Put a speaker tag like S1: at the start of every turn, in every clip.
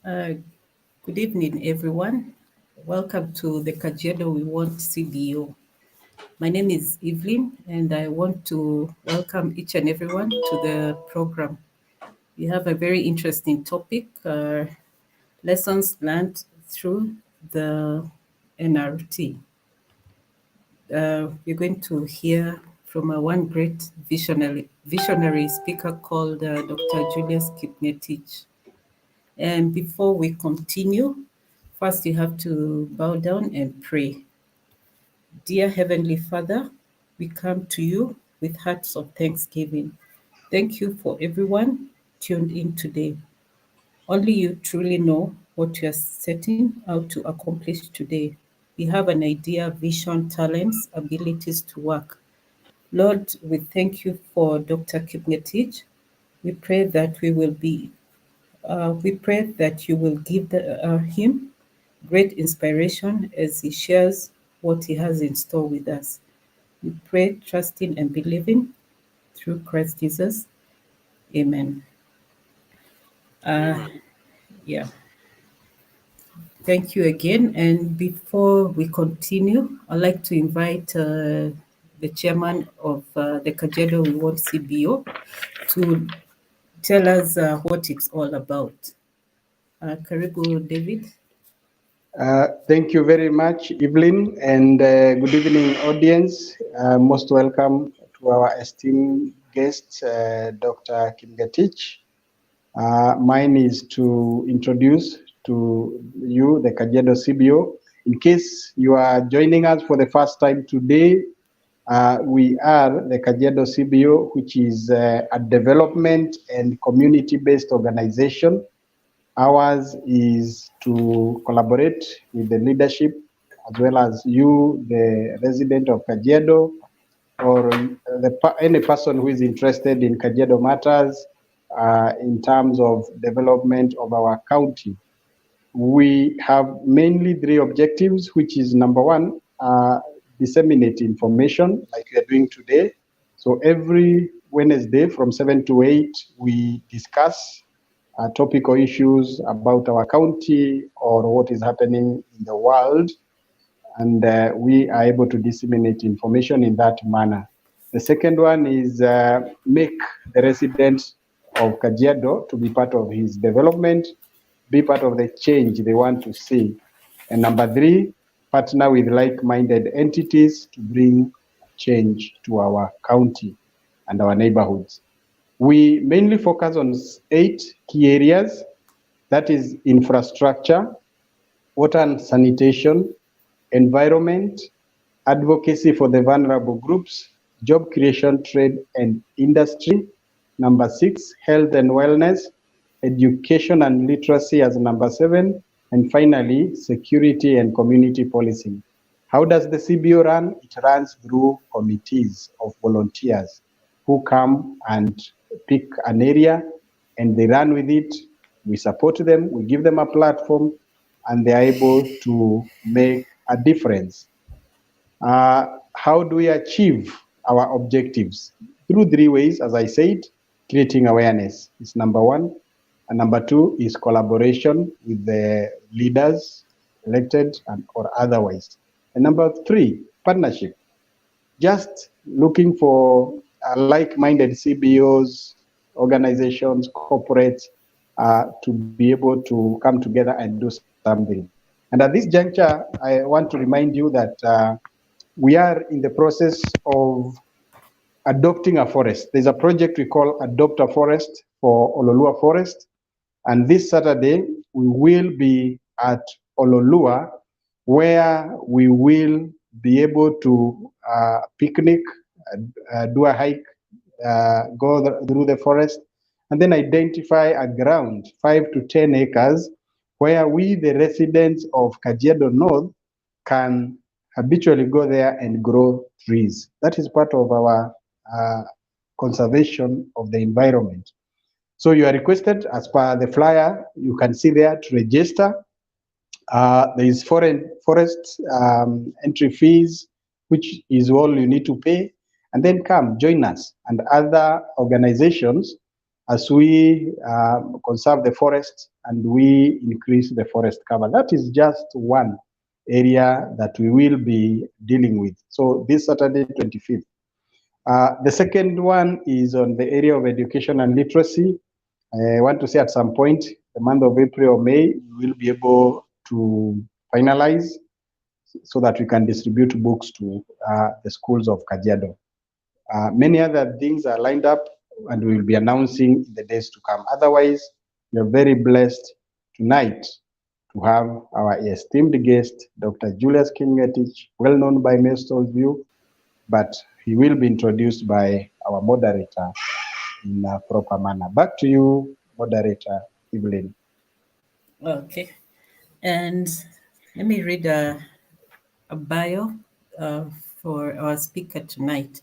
S1: Uh, Good evening, everyone. Welcome to the Kajiado We Want CBO. My name is Evelyn, and I want to welcome each and everyone to the program. We have a very interesting topic, lessons learned through the NRT. We're going to hear from one great visionary speaker called Dr. Julius Kipngetich. And before we continue, first you have to bow down and pray. Dear Heavenly Father, we come to you with hearts of thanksgiving. Thank you for everyone tuned in today. Only you truly know what you are setting out to accomplish today. We have an idea, vision, talents, abilities to work. Lord, we thank you for Dr. Kipngetich. We pray that we pray that you will give him great inspiration as he shares what he has in store with us. We pray, trusting and believing through Christ Jesus. Amen. Yeah. Thank you again. And before we continue, I'd like to invite the chairman of the Kajiado We Want CBO to tell us what it's all about. Karibu, David.
S2: Thank you very much, Evelyn, and good evening, audience. Most welcome to our esteemed guest, Dr. Kipngetich. Mine is to introduce to you the Kajiado CBO. In case you are joining us for the first time today, we are the Kajiado CBO, which is a development and community-based organization. Ours is to collaborate with the leadership as well as you, the resident of Kajiado, or any person who is interested in Kajiado matters in terms of development of our county. We have mainly three objectives, which is number one, disseminate information like we are doing today. So every Wednesday from 7 to 8, we discuss topical issues about our county or what is happening in the world, and we are able to disseminate information in that manner. The second one is make the residents of Kajiado to be part of his development, be part of the change they want to see. And number three, partner with like-minded entities to bring change to our county and our neighborhoods. We mainly focus on 8 key areas, that is infrastructure, water and sanitation, environment, advocacy for the vulnerable groups, job creation, trade and industry. Number 6, health and wellness, education and literacy as number 7, and finally, security and community policing. How does the CBO run? It runs through committees of volunteers who come and pick an area and they run with it. We support them, we give them a platform, and they're able to make a difference. How do we achieve our objectives? Through 3 ways, as I said. Creating awareness is number 1. And number 2 is collaboration with the leaders, elected and or otherwise. And number 3, partnership. Just looking for like-minded CBOs, organizations, corporates, to be able to come together and do something. And at this juncture, I want to remind you that we are in the process of adopting a forest. There's a project we call Adopt a Forest for Ololua Forest. And this Saturday, we will be at Ololua, where we will be able to picnic, do a hike, go through the forest, and then identify a ground, 5 to 10 acres, where we, the residents of Kajiado North, can habitually go there and grow trees. That is part of our conservation of the environment. So you are requested, as per the flyer, you can see there, to register. There is forest entry fees, which is all you need to pay, and then come join us and other organizations as we conserve the forest and we increase the forest cover. That is just one area that we will be dealing with. So this Saturday, 25th. The second one is on the area of education and literacy. I want to say at some point, the month of April or May, we will be able to finalize so that we can distribute books to the schools of Kajiado. Many other things are lined up and we will be announcing in the days to come. Otherwise, we are very blessed tonight to have our esteemed guest, Dr. Julius Kipngetich, well known by most of you, but he will be introduced by our moderator in a proper manner. Back to you, moderator Evelyn.
S1: Okay. And let me read a bio for our speaker tonight.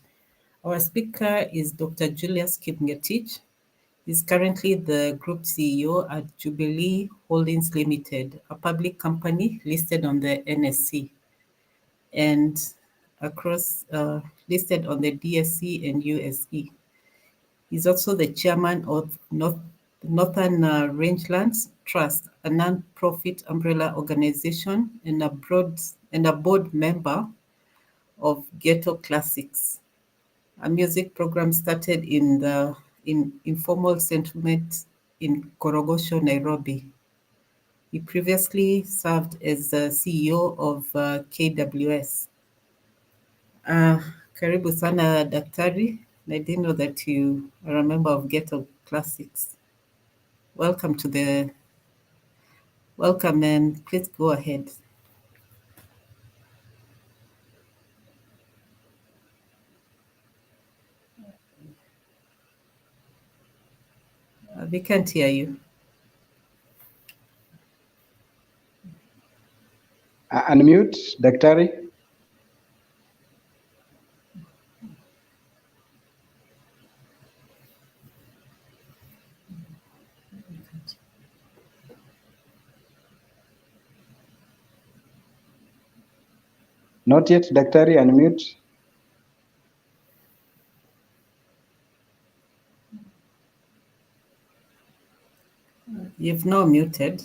S1: Our speaker is Dr. Julius Kipngetich. He's currently the Group CEO at Jubilee Holdings Limited, a public company listed on the NSE and listed on the DSE and USE. He's also the chairman of Northern Rangelands Trust, a non-profit umbrella organization, and a board member of Ghetto Classics, a music program started in informal settlement in Korogosho, Nairobi. He previously served as the CEO of KWS. Karibu sana Daktari. I didn't know that you are a member of Ghetto Classics. Welcome and please go ahead. We can't hear you.
S2: Unmute, Daktari. Not yet, Daktari, unmute.
S1: You've now muted.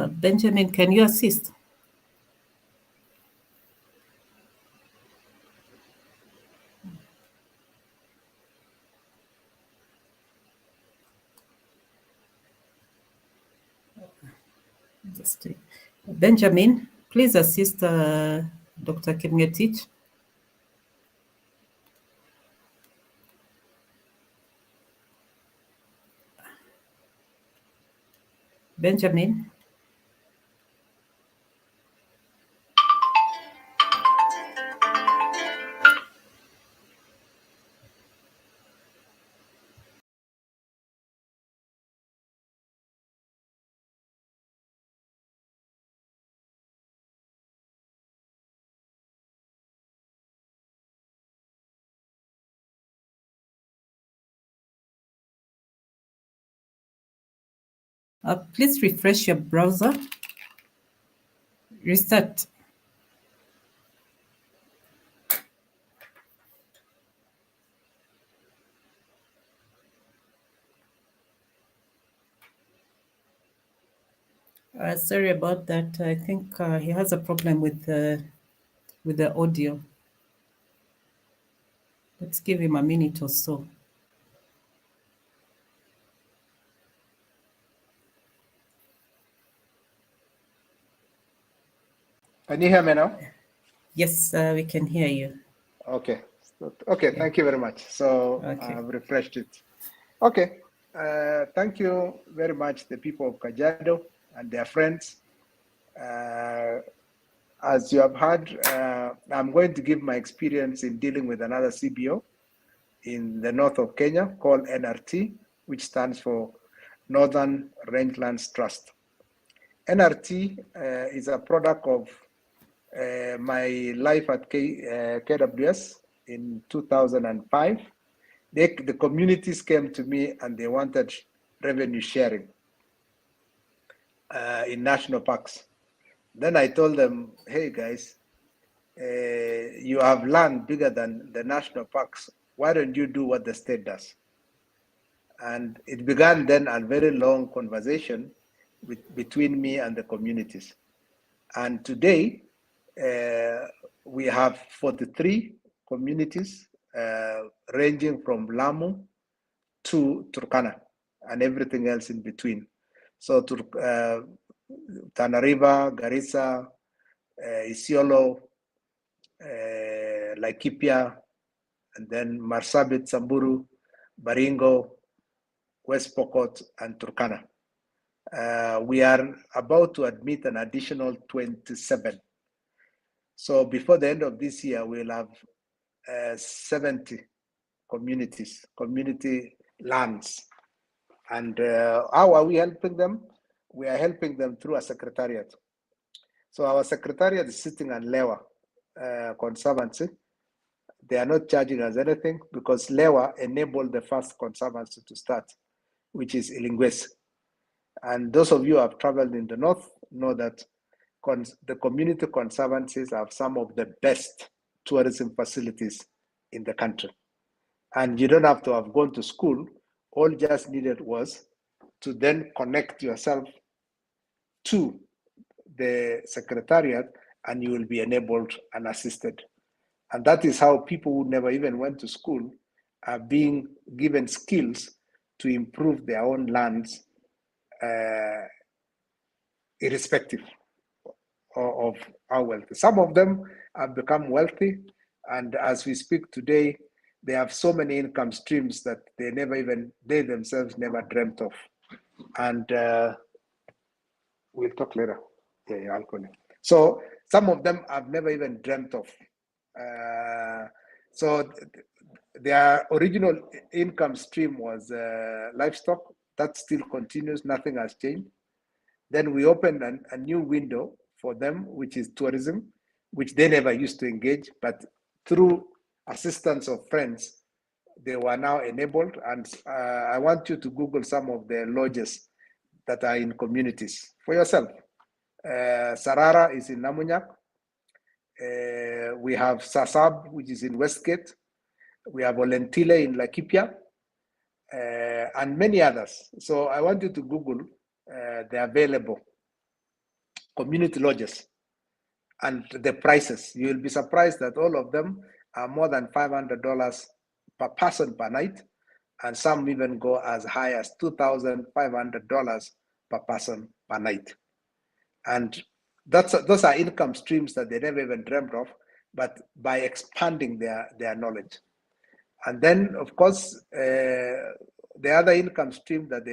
S1: Benjamin, can you assist? Benjamin, please assist Dr. Kipngetich. Benjamin. Please refresh your browser. Restart. Sorry about that. I think he has a problem with the audio. Let's give him a minute or so.
S3: Can you hear me now?
S1: Yes, we can hear you.
S3: Okay. Okay, thank you very much. So
S1: Okay.
S3: I've refreshed it. Okay. Thank you very much, the people of Kajiado and their friends. As you have heard, I'm going to give my experience in dealing with another CBO in the north of Kenya called NRT, which stands for Northern Rangelands Trust. NRT is a product of my life at KWS in 2005. The communities came to me and they wanted revenue sharing in national parks. Then I told them, hey guys, you have land bigger than the national parks. Why don't you do what the state does? And it began then a very long conversation between me and the communities. And today, we have 43 communities ranging from Lamu to Turkana and everything else in between. So Tana River, Garissa, Isiolo, Laikipia, and then Marsabit, Samburu, Baringo, West Pokot, and Turkana. We are about to admit an additional 27. So before the end of this year, we'll have 70 communities, community lands. And how are we helping them? We are helping them through a secretariat. So our secretariat is sitting on Lewa Conservancy. They are not charging us anything because Lewa enabled the first conservancy to start, which is Ilingwes. And those of you who have traveled in the north know that the community conservancies have some of the best tourism facilities in the country. And you don't have to have gone to school. All just needed was to then connect yourself to the secretariat and you will be enabled and assisted. And that is how people who never even went to school are being given skills to improve their own lands irrespective of how wealthy. Some of them have become wealthy, and as we speak today, they have so many income streams that they themselves never dreamt of. And we'll talk later. Yeah, alcohol. So some of them I've never even dreamt of. So their original income stream was livestock. That still continues, nothing has changed. Then we opened a new window for them, which is tourism, which they never used to engage, but through assistance of friends, they were now enabled. And I want you to Google some of the lodges that are in communities for yourself. Sarara is in Namunyak. We have Sasab, which is in Westgate. We have Olentile in Laikipia, and many others. So I want you to Google the available community lodges and the prices. You will be surprised that all of them are more than $500 per person per night, and some even go as high as $2,500 per person per night. And those are income streams that they never even dreamt of, but by expanding their knowledge. And then, of course, the other income stream that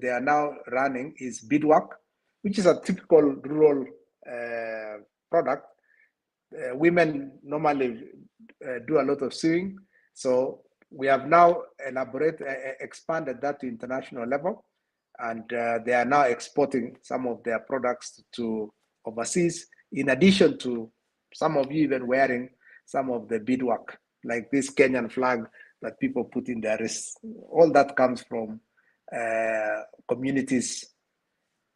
S3: they are now running is beadwork, which is a typical rural product. Women normally do a lot of sewing, so we have now expanded that to international level, and they are now exporting some of their products to overseas, in addition to some of you even wearing some of the beadwork, like this Kenyan flag that people put in their wrists. All that comes from communities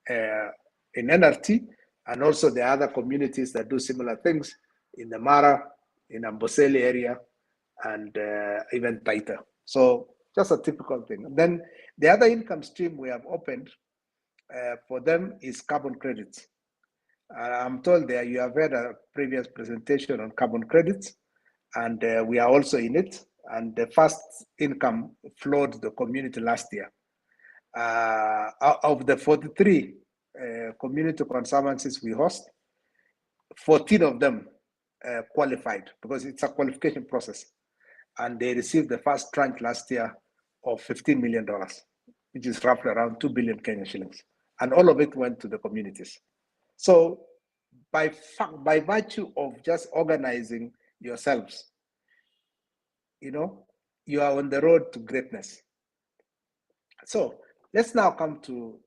S3: in NRT, and also the other communities that do similar things in the Mara, in Amboseli area, and even Taita. So just a typical thing. And then the other income stream we have opened for them is carbon credits. I'm told that you have heard a previous presentation on carbon credits, and we are also in it. And the first income flowed the community last year. Of the 43 community conservancies we host, 14 of them qualified, because it's a qualification process. And they received the first tranche last year of $15 million, which is roughly around 2 billion Kenyan shillings. And all of it went to the communities. So by virtue of just organizing yourselves, you are on the road to greatness. So let's now come to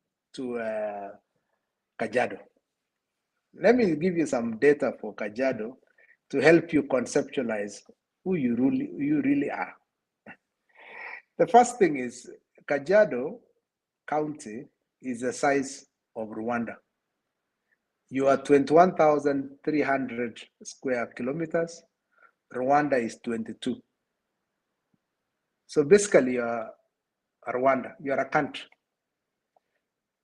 S3: Kajiado. Let me give you some data for Kajiado to help you conceptualize who you really are. The first thing is Kajiado County is the size of Rwanda. You are 21,300 square kilometers. Rwanda is 22. So basically, you are Rwanda. You are a country,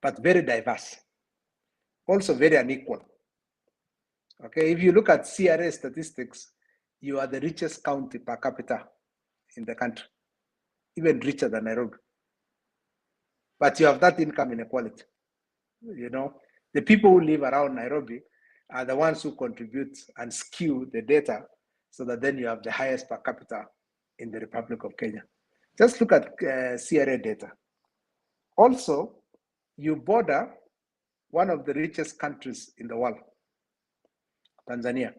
S3: but very diverse, also very unequal. Okay, if you look at CRA statistics, you are the richest county per capita in the country, even richer than Nairobi. But you have that income inequality. You know, the people who live around Nairobi are the ones who contribute and skew the data so that then you have the highest per capita in the Republic of Kenya. Just look at CRA data. Also, you border one of the richest countries in the world, Tanzania.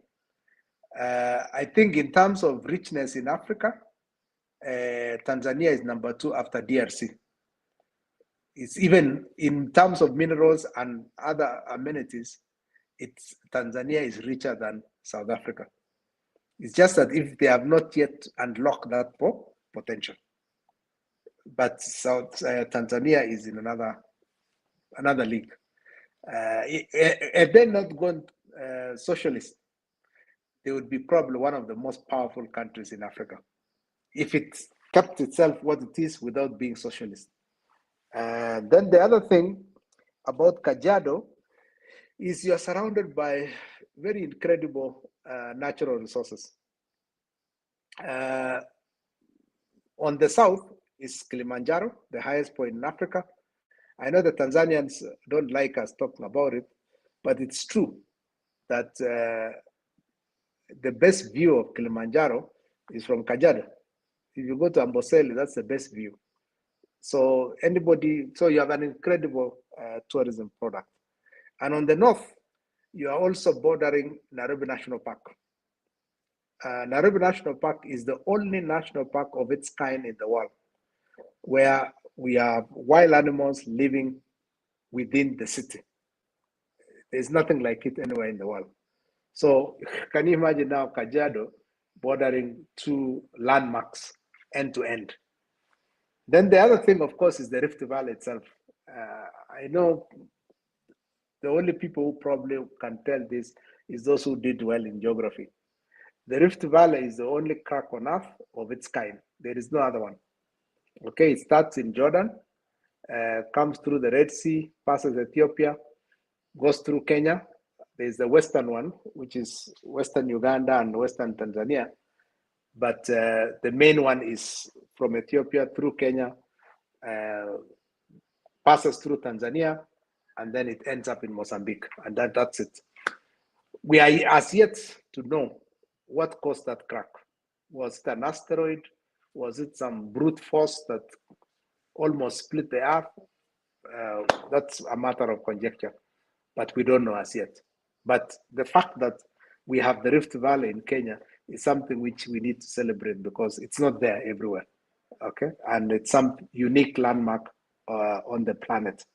S3: I think in terms of richness in Africa, Tanzania is number 2 after DRC. It's even in terms of minerals and other amenities, Tanzania is richer than South Africa. It's just that if they have not yet unlocked that potential. But Tanzania is in another league. If they're not gone socialist, they would be probably one of the most powerful countries in Africa if it kept itself what it is without being socialist. Then the other thing about Kajiado is you're surrounded by very incredible natural resources. On the south is Kilimanjaro, the highest point in Africa. I know the Tanzanians don't like us talking about it, but it's true that the best view of Kilimanjaro is from Kajiado. If you go to Amboseli, that's the best view. So you have an incredible tourism product. And on the north, you are also bordering Nairobi National Park. Nairobi National Park is the only national park of its kind in the world where we have wild animals living within the city. There's nothing like it anywhere in the world. So can you imagine now Kajiado bordering 2 landmarks end to end? Then the other thing, of course, is the Rift Valley itself. I know the only people who probably can tell this is those who did well in geography. The Rift Valley is the only crack on earth of its kind. There is no other one. Okay, it starts in Jordan, comes through the Red Sea, passes Ethiopia, goes through Kenya. There's the western one, which is Western Uganda and Western Tanzania. But the main one is from Ethiopia through Kenya, passes through Tanzania, and then it ends up in Mozambique. And that's it. We are as yet to know what caused that crack. Was it an asteroid? Was it some brute force that almost split the earth? That's a matter of conjecture, but we don't know as yet. But the fact that we have the Rift Valley in Kenya is something which we need to celebrate because it's not there everywhere, okay? And it's some unique landmark on the planet.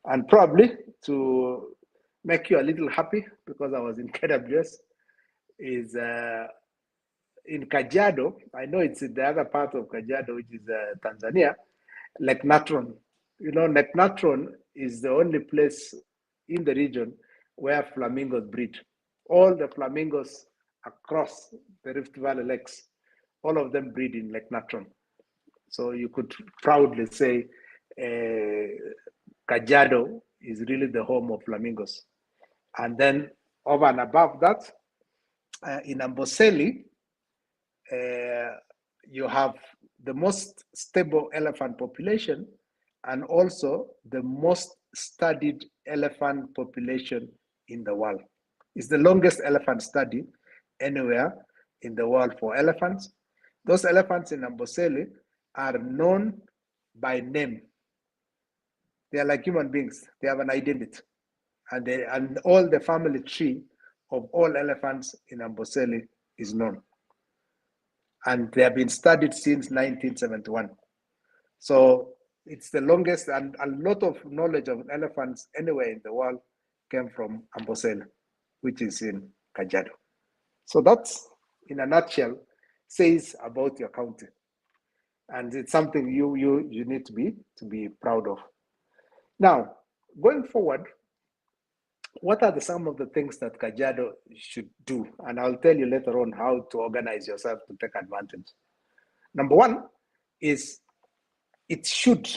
S3: And probably to make you a little happy, because I was in KWS, is in Kajiado. I know it's in the other part of Kajiado, which is Tanzania, Lake Natron. You know, Lake Natron is the only place in the region where flamingos breed. All the flamingos across the Rift Valley lakes, all of them breed in Lake Natron. So you could proudly say Kajiado is really the home of flamingos. And then over and above that, in Amboseli, you have the most stable elephant population and also the most studied elephant population in the world. It's the longest elephant study anywhere in the world for elephants. Those elephants in Amboseli are known by name. They are like human beings. They have an identity. And all the family tree of all elephants in Amboseli is known. And they have been studied since 1971. So it's the longest, and a lot of knowledge of elephants anywhere in the world came from Amboseli, which is in Kajiado. So that's, in a nutshell, says about your county. And it's something you need to be proud of. Now, going forward, what are some of the things that Kajiado should do? And I'll tell you later on how to organize yourself to take advantage. Number one is it should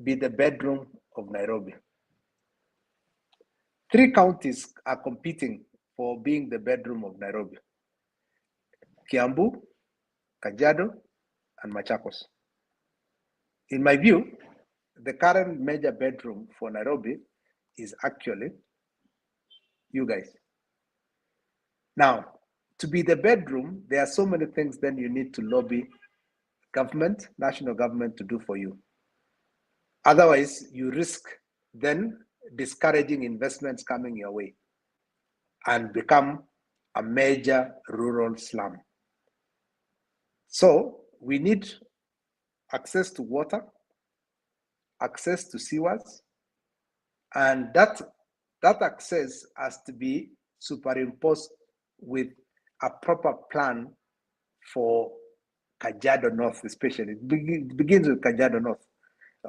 S3: be the bedroom of Nairobi. 3 counties are competing for being the bedroom of Nairobi: Kiambu, Kajiado, and Machakos. In my view, the current major bedroom for Nairobi is actually you guys. Now, to be the bedroom, there are so many things then you need to lobby government, national government to do for you. Otherwise, you risk then discouraging investments coming your way and become a major rural slum. So we need access to water, access to sewers, and that access has to be superimposed with a proper plan for Kajiado North, especially. It begins with Kajiado North,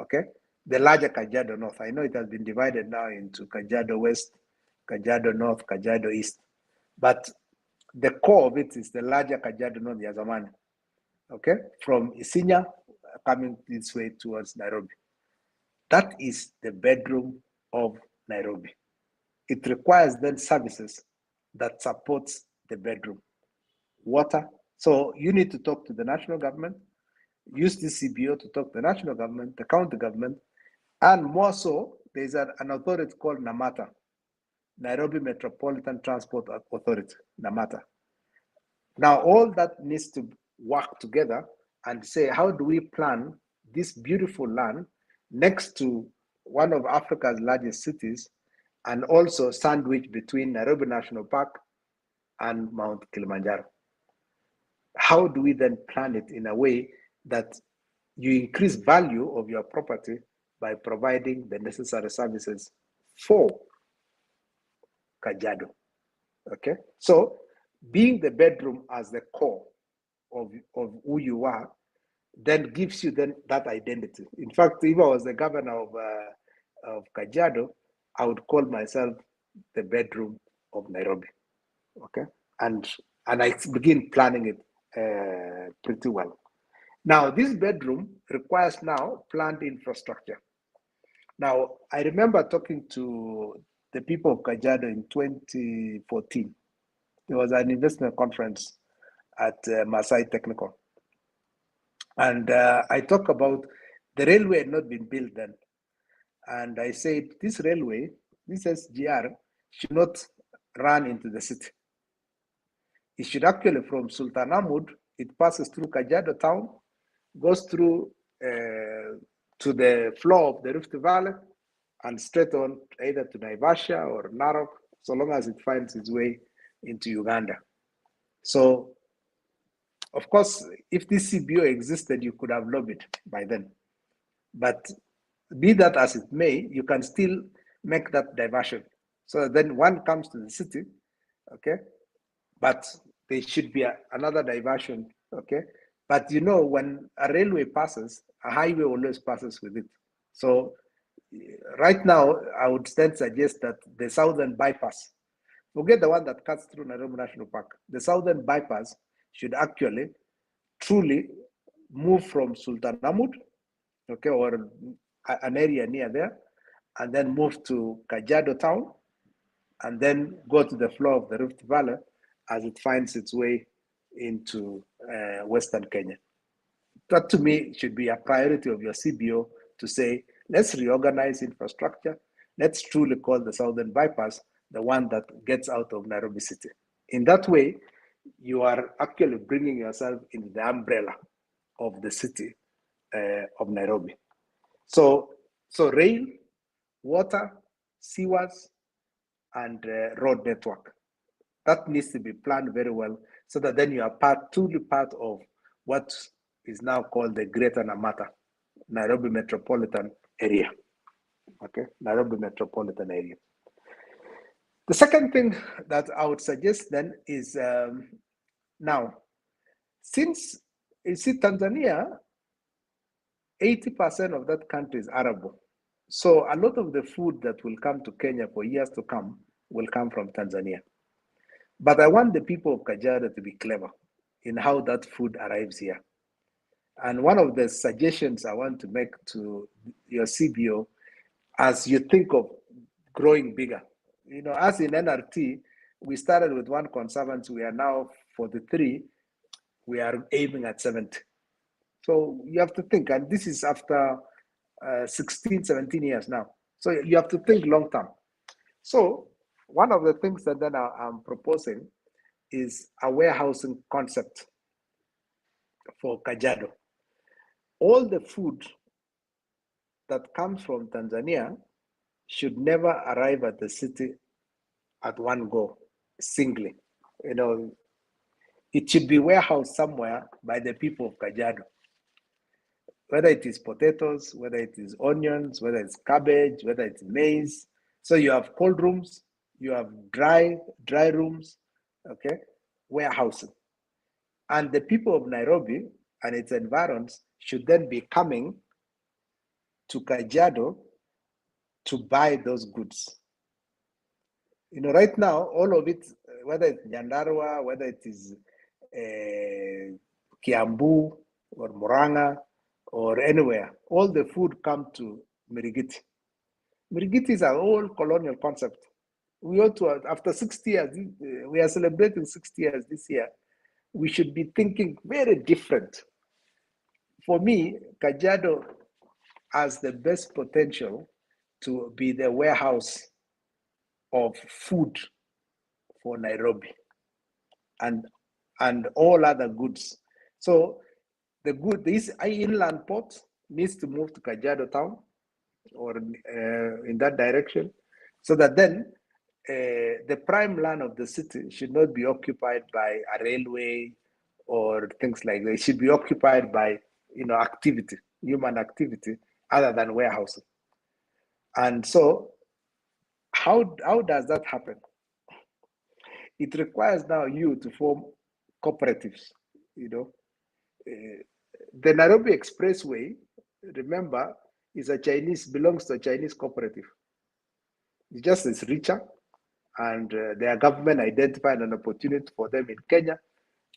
S3: okay? The larger Kajiado North. I know it has been divided now into Kajiado West, Kajiado North, Kajiado East, but the core of it is the larger Kajiado North, Yazamani, okay? From Isinya coming this way towards Nairobi. That is the bedroom of Nairobi. It requires then services that supports the bedroom. Water. So you need to talk to the national government, use the CBO to talk to the national government, the county government, and more so, there's an authority called NAMATA, Nairobi Metropolitan Transport Authority, NAMATA. Now, all that needs to work together and say, how do we plan this beautiful land next to one of Africa's largest cities, and also sandwiched between Nairobi National Park and Mount Kilimanjaro? How do we then plan it in a way that you increase value of your property by providing the necessary services for Kajiado? Okay, so being the bedroom as the core of who you are then gives you then that identity. In fact, if I was the governor of Kajiado, I would call myself the bedroom of Nairobi. Okay, and I begin planning it pretty well. Now, this bedroom requires now planned infrastructure. Now, I remember talking to the people of Kajiado in 2014. There was an investment conference at Masai Technical. And I talked about the railway had not been built then. And I said, this railway, this SGR, should not run into the city. It should actually, from Sultan Ahmud, it passes through Kajiado town, goes through to the floor of the Rift Valley, and straight on either to Naivasha or Narok, so long as it finds its way into Uganda. So, of course, if this CBO existed, you could have lobbied by then. But be that as it may, you can still make that diversion. So then one comes to the city, okay? But there should be another diversion, okay? But you know, when a railway passes, a highway always passes with it. So right now, I would then suggest that the southern bypass, forget the one that cuts through Nairobi National Park, the southern bypass should actually truly move from Sultan Ahmud, okay, or an area near there, and then move to Kajiado town, and then go to the floor of the Rift Valley as it finds its way into Western Kenya. That to me should be a priority of your CBO to say, let's reorganize infrastructure. Let's truly call the Southern Bypass the one that gets out of Nairobi City. In that way, you are actually bringing yourself in the umbrella of the city of Nairobi. So rail, water, sewers, and road network. That needs to be planned very well so that then you are truly part of what is now called the Greater Namata, Nairobi Metropolitan Area. Okay, Nairobi Metropolitan Area. The second thing that I would suggest then is now, since you see Tanzania, 80% of that country is arable. So a lot of the food that will come to Kenya for years to come will come from Tanzania. But I want the people of Kajiado to be clever in how that food arrives here. And one of the suggestions I want to make to your CBO, as you think of growing bigger, as in NRT, we started with 1 conservancy, we are now 43, we are aiming at 70. So you have to think, and this is after 16, 17 years now. So you have to think long term. So one of the things that then I'm proposing is a warehousing concept for Kajiado. All the food that comes from Tanzania should never arrive at the city at one go, singly. It should be warehoused somewhere by the people of Kajiado. Whether it is potatoes, whether it is onions, whether it's cabbage, whether it's maize. So you have cold rooms, you have dry rooms, okay, warehousing. And the people of Nairobi and its environs should then be coming to Kajiado to buy those goods. Right now, all of it, whether it's Nyandarua, whether it is Kiambu or Murang'a or anywhere, all the food come to Mirigiti. Mirigiti is an old colonial concept. We ought to, after 60 years, we are celebrating 60 years this year, we should be thinking very different. For me, Kajiado has the best potential to be the warehouse of food for Nairobi and all other goods. So this inland port needs to move to Kajiado town or in that direction, so that then the prime land of the city should not be occupied by a railway or things like that. It should be occupied by activity, human activity, other than warehousing. And so how does that happen? It requires now you to form cooperatives. The Nairobi Expressway, remember, belongs to a Chinese cooperative. It just is richer, and their government identified an opportunity for them in Kenya,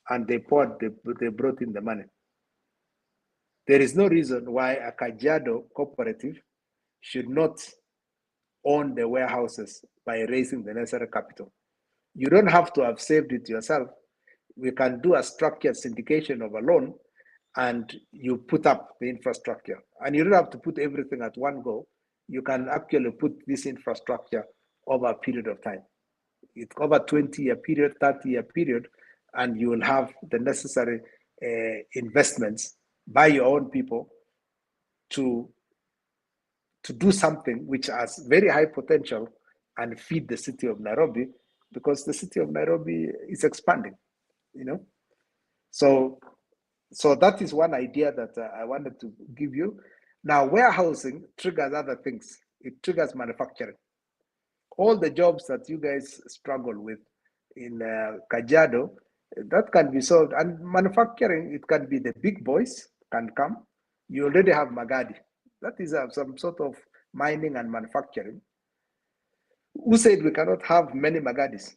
S3: and they brought in the money. There is no reason why a Kajiado cooperative should not own the warehouses by raising the necessary capital. You don't have to have saved it yourself. We can do a structured syndication of a loan, and you put up the infrastructure. And you don't have to put everything at one go. You can actually put this infrastructure over a period of time. It's over 20-year period, 30-year period, and you will have the necessary investments by your own people to do something which has very high potential and feed the city of Nairobi, because the city of Nairobi is expanding, So that is one idea that I wanted to give you. Now, warehousing triggers other things. It triggers manufacturing. All the jobs that you guys struggle with in Kajiado, that can be solved. And manufacturing, it can be the big boys can come. You already have Magadi. That is some sort of mining and manufacturing. Who said we cannot have many Magadis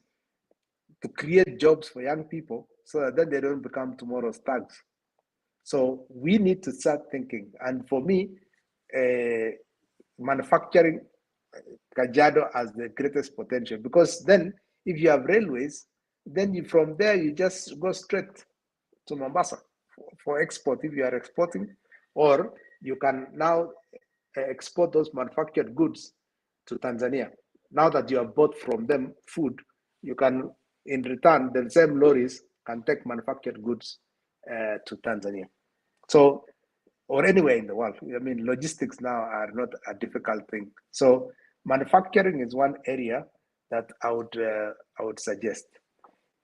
S3: to create jobs for young people so that then they don't become tomorrow's thugs? So we need to start thinking. And for me, manufacturing, Kajiado has the greatest potential, because then if you have railways, then from there you just go straight to Mombasa for export if you are exporting, or you can now export those manufactured goods to Tanzania. Now that you have bought from them food, you can, in return, the same lorries can take manufactured goods to Tanzania. So, or anywhere in the world. I mean, logistics now are not a difficult thing. So manufacturing is one area that I would suggest.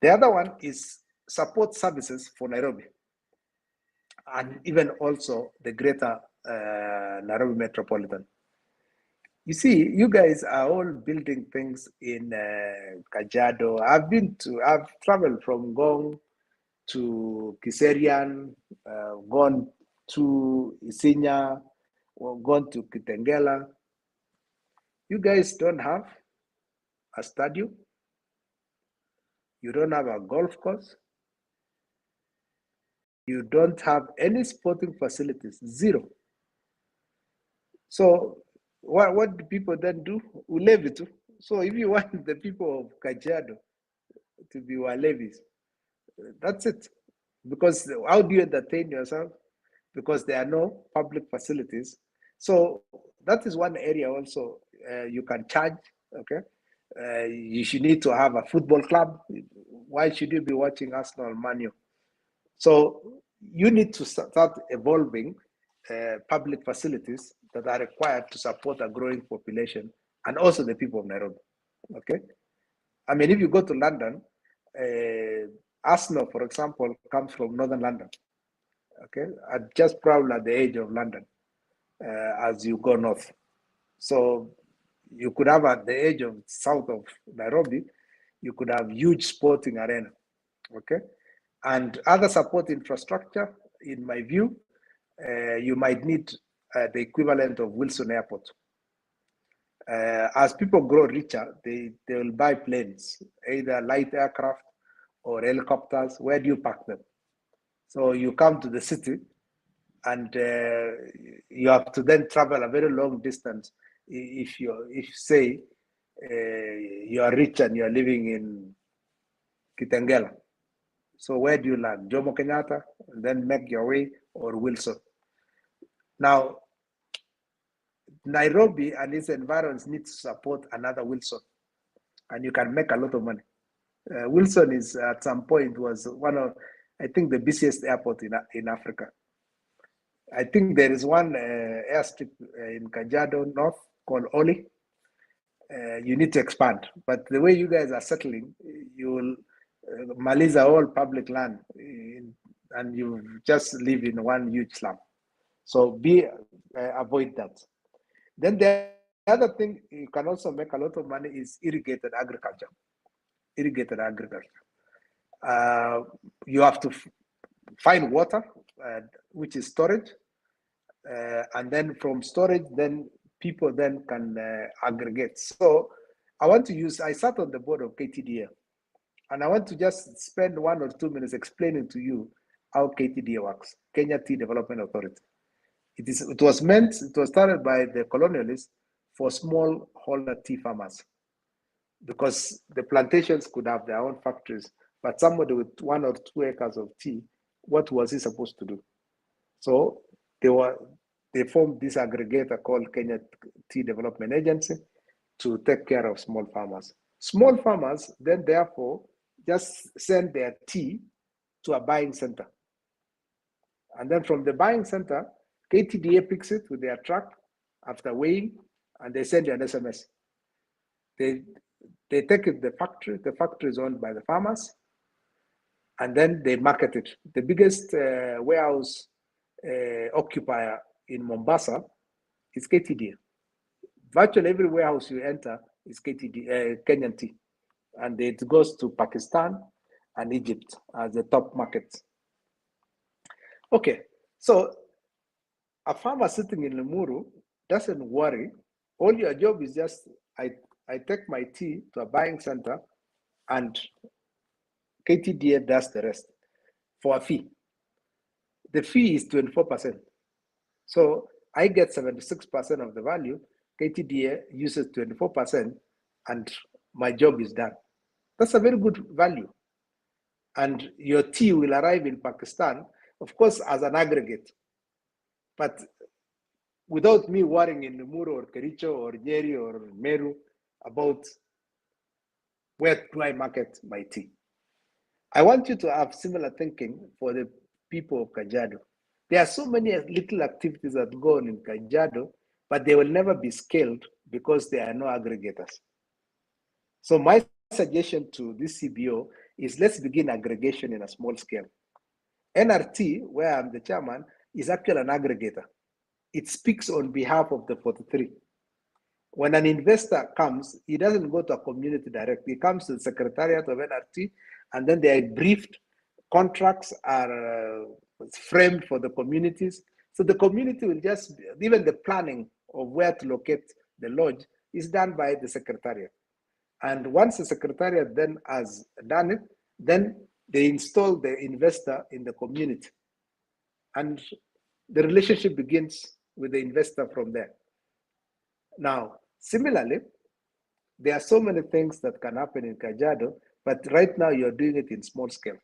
S3: The other one is support services for Nairobi, and even also the greater Nairobi metropolitan. You see, you guys are all building things in Kajiado. I've traveled from Ngong to Kiserian, gone to Isinya, gone to Kitengela. You guys don't have a stadium. You don't have a golf course. You don't have any sporting facilities, zero. So what do people then do? Ulevi. So if you want the people of Kajiado to be Walevis, that's it. Because how do you entertain yourself? Because there are no public facilities. So that is one area also you can charge, okay? You should need to have a football club. Why should you be watching Arsenal Man U? So you need to start evolving public facilities that are required to support a growing population and also the people of Nairobi, okay? I mean, if you go to London, Arsenal, for example, comes from Northern London, okay? Just probably at the edge of London as you go north. So you could have at the edge of south of Nairobi, you could have huge sporting arena, okay? And other support infrastructure, in my view, you might need the equivalent of Wilson Airport. As people grow richer, they will buy planes, either light aircraft or helicopters. Where do you park them? So you come to the city and you have to then travel a very long distance if say you are rich and you are living in Kitengela. So where do you land? Jomo Kenyatta, and then make your way, or Wilson. Now, Nairobi and its environs need to support another Wilson, and you can make a lot of money. Wilson is at some point was one of, I think, the busiest airport in Africa. I think there is one airstrip in Kajiado North called Oli. You need to expand, but the way you guys are settling, you will maliza all public land, and you just live in one huge slum. So avoid that. Then the other thing you can also make a lot of money is irrigated agriculture. Irrigated agriculture. You have to find water, which is storage, and then from storage, then people then can aggregate. So I sat on the board of KTDA, and I want to just spend 1 or 2 minutes explaining to you how KTDA works, Kenya Tea Development Authority. It was started by the colonialists for smallholder tea farmers, because the plantations could have their own factories, but somebody with 1 or 2 acres of tea, what was he supposed to do? So they formed this aggregator called Kenya Tea Development Agency to take care of small farmers. Small farmers then therefore just send their tea to a buying center. And then from the buying center, KTDA picks it with their truck after weighing, and they send you an SMS. They take it to the factory is owned by the farmers, and then they market it. The biggest warehouse occupier in Mombasa is KTDA. Virtually every warehouse you enter is KTDA, Kenyan tea, and it goes to Pakistan and Egypt as the top markets. Okay, so a farmer sitting in Limuru doesn't worry. All your job is just, I take my tea to a buying center, and KTDA does the rest for a fee. The fee is 24%. So I get 76% of the value. KTDA uses 24%, and my job is done. That's a very good value. And your tea will arrive in Pakistan, of course, as an aggregate, but without me worrying in Limuru or Kericho or Nyeri or Meru about where do I market my tea. I want you to have similar thinking for the people of Kajiado. There are so many little activities that go on in Kajiado, but they will never be scaled because there are no aggregators. So my suggestion to this CBO is, let's begin aggregation in a small scale. NRT, where I'm the chairman, is actually an aggregator. It speaks on behalf of the 43. When an investor comes, he doesn't go to a community directly. He comes to the secretariat of NRT, and then they are briefed. Contracts are framed for the communities. So the community will just, even the planning of where to locate the lodge is done by the secretariat. And once the secretariat then has done it, then they install the investor in the community. And the relationship begins with the investor from there. Now, similarly, there are so many things that can happen in Kajiado, but right now you're doing it in small scale.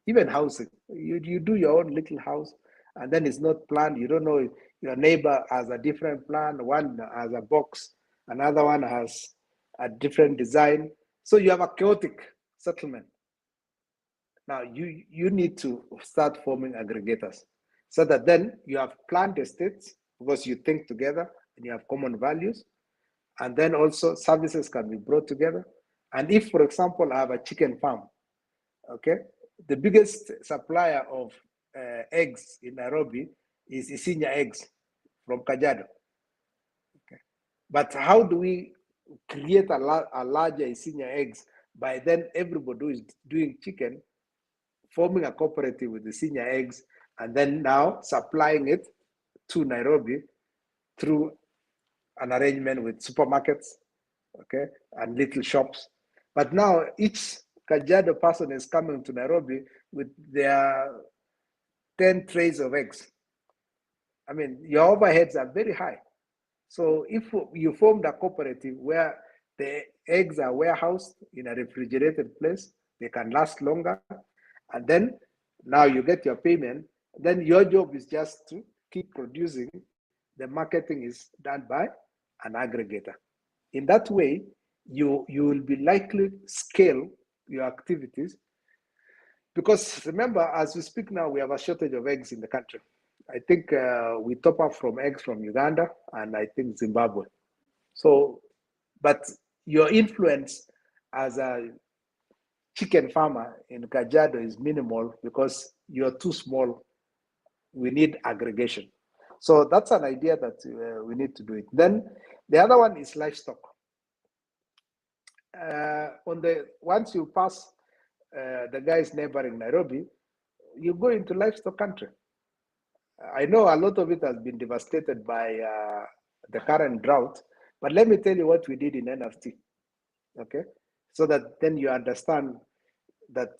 S3: Even housing, you do your own little house, and then it's not planned. You don't know if your neighbor has a different plan. One has a box, another one has a different design. So you have a chaotic settlement. Now you need to start forming aggregators so that then you have planned estates because you think together and you have common values. And then also services can be brought together. And if, for example, I have a chicken farm, okay, the biggest supplier of eggs in Nairobi is Isinya Eggs from Kajiado. Okay. But how do we create a larger Isinya Eggs by then everybody who is doing chicken, forming a cooperative with the Isinya Eggs, and then now supplying it to Nairobi through an arrangement with supermarkets, okay, and little shops. But now each Kajiado person is coming to Nairobi with their 10 trays of eggs. I mean, your overheads are very high. So if you formed a cooperative where the eggs are warehoused in a refrigerated place, they can last longer. And then now you get your payment, then your job is just to keep producing. The marketing is done by an aggregator. In that way, you will be likely scale your activities, because remember, as we speak now, we have a shortage of eggs in the country. I think we top up from eggs from Uganda and I think Zimbabwe. So, but your influence as a chicken farmer in Kajiado is minimal because you're too small. We need aggregation. So that's an idea that we need to do it. Then the other one is livestock. Once you pass the guys neighboring Nairobi, you go into livestock country. I know a lot of it has been devastated by the current drought, but let me tell you what we did in NRT, okay? So that then you understand that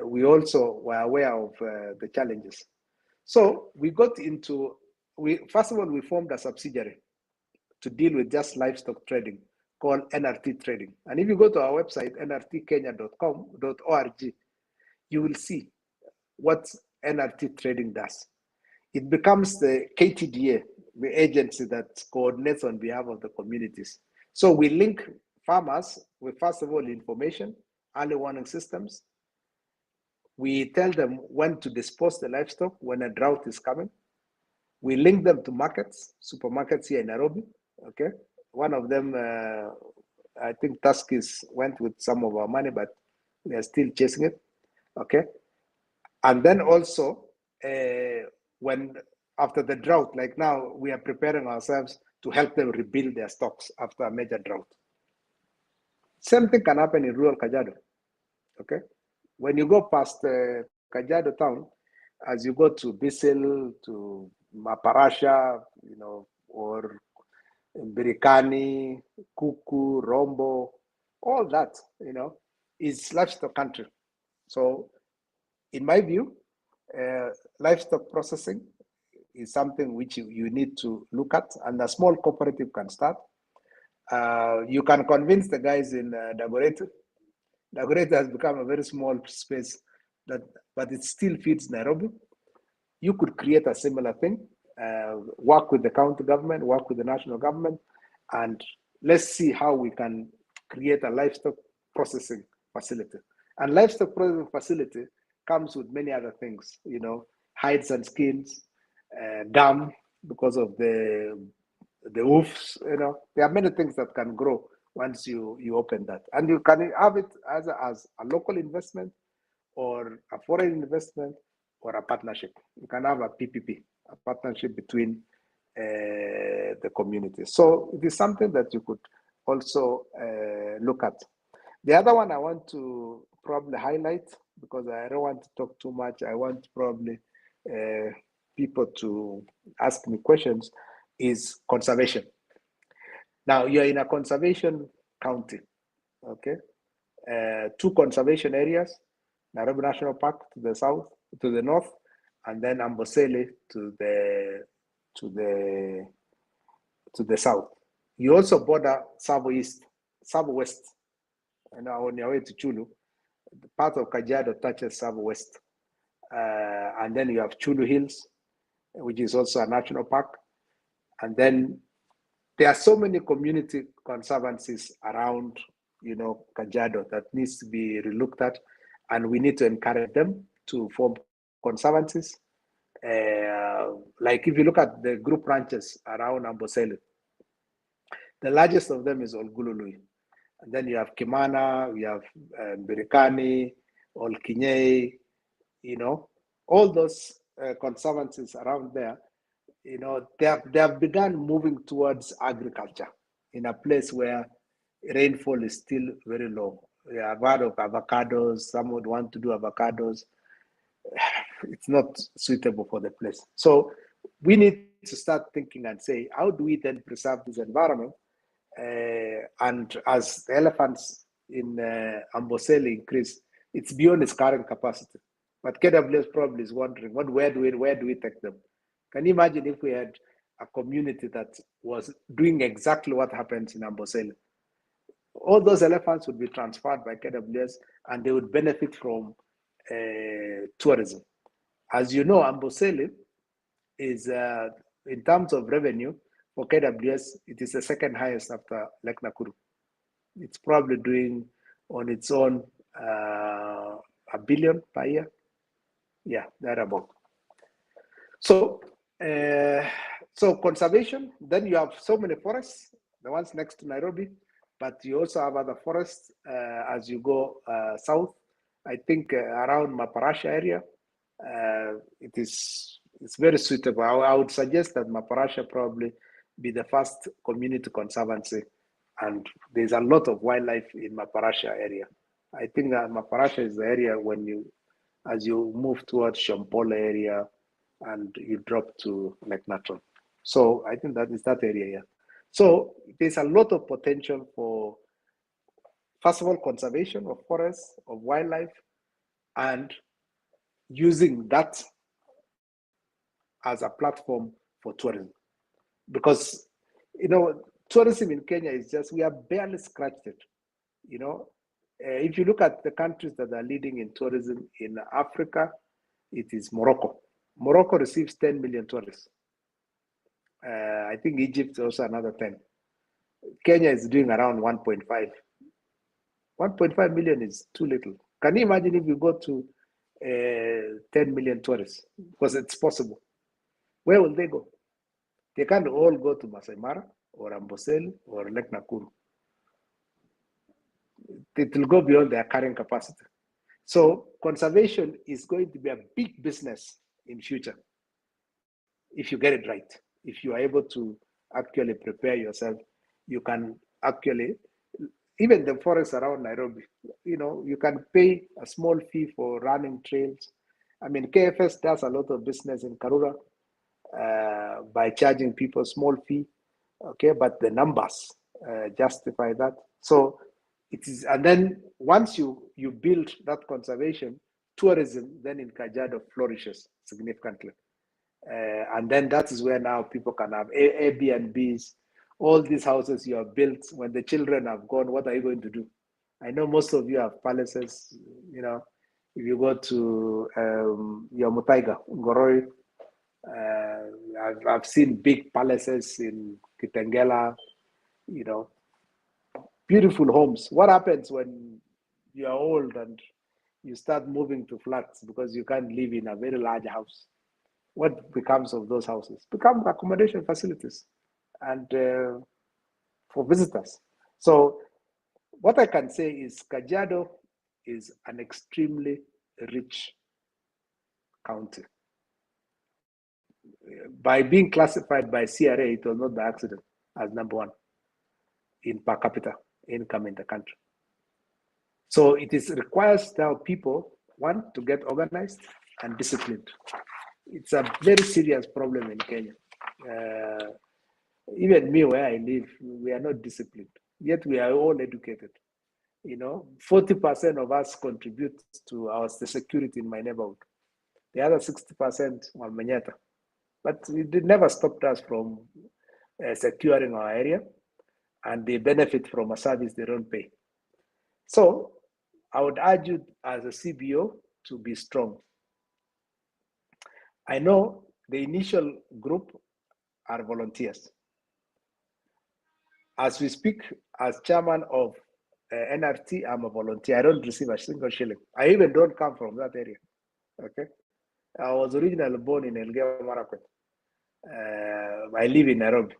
S3: we also were aware of the challenges. So we got into, first of all, we formed a subsidiary to deal with just livestock trading called NRT Trading. And if you go to our website, nrtkenya.com.org, you will see what NRT Trading does. It becomes the KTDA, the agency that coordinates on behalf of the communities. So we link farmers with, first of all, information, early warning systems. We tell them when to dispose the livestock when a drought is coming. We link them to markets, supermarkets here in Nairobi, okay? One of them, I think Tuskys went with some of our money, but we are still chasing it, okay? And then also, when after the drought, like now, we are preparing ourselves to help them rebuild their stocks after a major drought. Same thing can happen in rural Kajiado, okay? When you go past Kajiado town, as you go to Bisil, to Maparasha, you know, or Birikani, Kuku, Rombo, all that, you know, is livestock country. So in my view, livestock processing is something which you need to look at, and a small cooperative can start. You can convince the guys in Dagoretti. Dagoretti has become a very small space, but it still feeds Nairobi. You could create a similar thing, work with the county government, work with the national government, and let's see how we can create a livestock processing facility. And livestock processing facility comes with many other things, you know, hides and skins, dam because of the hoofs, you know. There are many things that can grow once you open that. And you can have it as a local investment or a foreign investment or a partnership. You can have a PPP, a partnership between the community. So it is something that you could also look at. The other one I want to probably highlight, because I don't want to talk too much, I want probably people to ask me questions, is conservation. Now you're in a conservation county, okay? 2 conservation areas, Nairobi National Park to the south, to the north, and then Amboseli to the south. You also border Savo East, Savo West, and now on your way to Chulu, the part of Kajiado touches Savo West. And then you have Chulu Hills, which is also a national park. And then there are so many community conservancies around, Kajiado that needs to be relooked at, and we need to encourage them to form conservancies. Like if you look at the group ranches around Amboseli, the largest of them is Olgulului. And then you have Kimana, you have Birikani, Olkinyei, all those conservancies around there, they have begun moving towards agriculture in a place where rainfall is still very low. I've heard of avocados. Some would want to do avocados. It's not suitable for the place. So we need to start thinking and say, how do we then preserve this environment? And as the elephants in Amboseli increase, it's beyond its current capacity. But KWS probably is wondering, where do we take them? Can you imagine if we had a community that was doing exactly what happens in Amboseli? All those elephants would be transferred by KWS and they would benefit from tourism. As you know, Amboseli is, in terms of revenue for KWS, it is the second highest after Lake Nakuru. It's probably doing on its own $1 billion per year. Yeah, thereabout. So, conservation, then you have so many forests, the ones next to Nairobi, but you also have other forests as you go south. I think around Maparasha area, it's very suitable. I would suggest that Maparasha probably be the first community conservancy, and there's a lot of wildlife in Maparasha area. I think that Maparasha is the area as you move towards Shompola area, and you drop to Lake Natron. So I think that is that area, yeah. So there's a lot of potential for, first of all, conservation of forests, of wildlife, and using that as a platform for tourism. Because, tourism in Kenya is just, we have barely scratched it. If you look at the countries that are leading in tourism in Africa, it is Morocco. Morocco receives 10 million tourists. I think Egypt also another 10. Kenya is doing around 1.5. 1.5 million is too little. Can you imagine if you go to 10 million tourists? Because it's possible. Where will they go? They can't all go to Masai Mara or Amboseli or Lake Nakuru. It will go beyond their current capacity. So conservation is going to be a big business in future if you get it right. If you are able to actually prepare yourself, you can actually, even the forests around Nairobi, you can pay a small fee for running trails. I mean, KFS does a lot of business in Karura by charging people a small fee, okay, but the numbers justify that. So it is, and then once you build that conservation, tourism then in Kajiado flourishes significantly. And then that is where now people can have Airbnbs, all these houses you have built. When the children have gone, what are you going to do? I know most of you have palaces, if you go to your Mutaiga, Ngoroi, I've seen big palaces in Kitengela, beautiful homes. What happens when you are old and you start moving to flats because you can't live in a very large house? What becomes of those houses? Become accommodation facilities and for visitors. So what I can say is Kajiado is an extremely rich county. By being classified by CRA, it was not by accident as number 1 in per capita income in the country. So it requires now people, one, to get organized and disciplined. It's a very serious problem in Kenya. Even me, where I live, we are not disciplined, yet we are all educated. 40% of us contribute to the security in my neighborhood. The other 60% are Manyata. But it never stopped us from securing our area, and they benefit from a service they don't pay. So I would urge you as a CBO to be strong. I know the initial group are volunteers. As we speak, as chairman of NRT, I'm a volunteer. I don't receive a single shilling. I even don't come from that area. Okay, I was originally born in Elgeyo Marakwet. I live in Nairobi,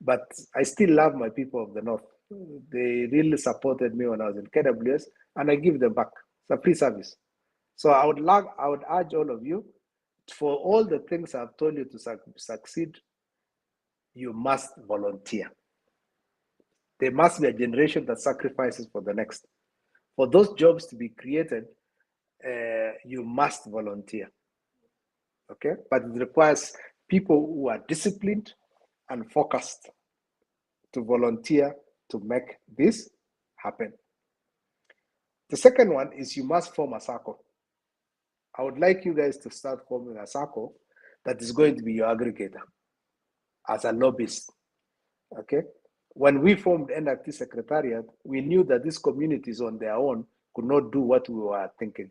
S3: but I still love my people of the north. They really supported me when I was in KWS, and I give them back. It's a free service. So I would urge all of you, for all the things I've told you to succeed, you must volunteer. There must be a generation that sacrifices for the next. For those jobs to be created, you must volunteer. Okay, but it requires people who are disciplined and focused to volunteer to make this happen. The second one is you must form a circle. I would like you guys to start forming a circle that is going to be your aggregator as a lobbyist. Okay, when we formed NRT Secretariat, we knew that these communities on their own could not do what we were thinking.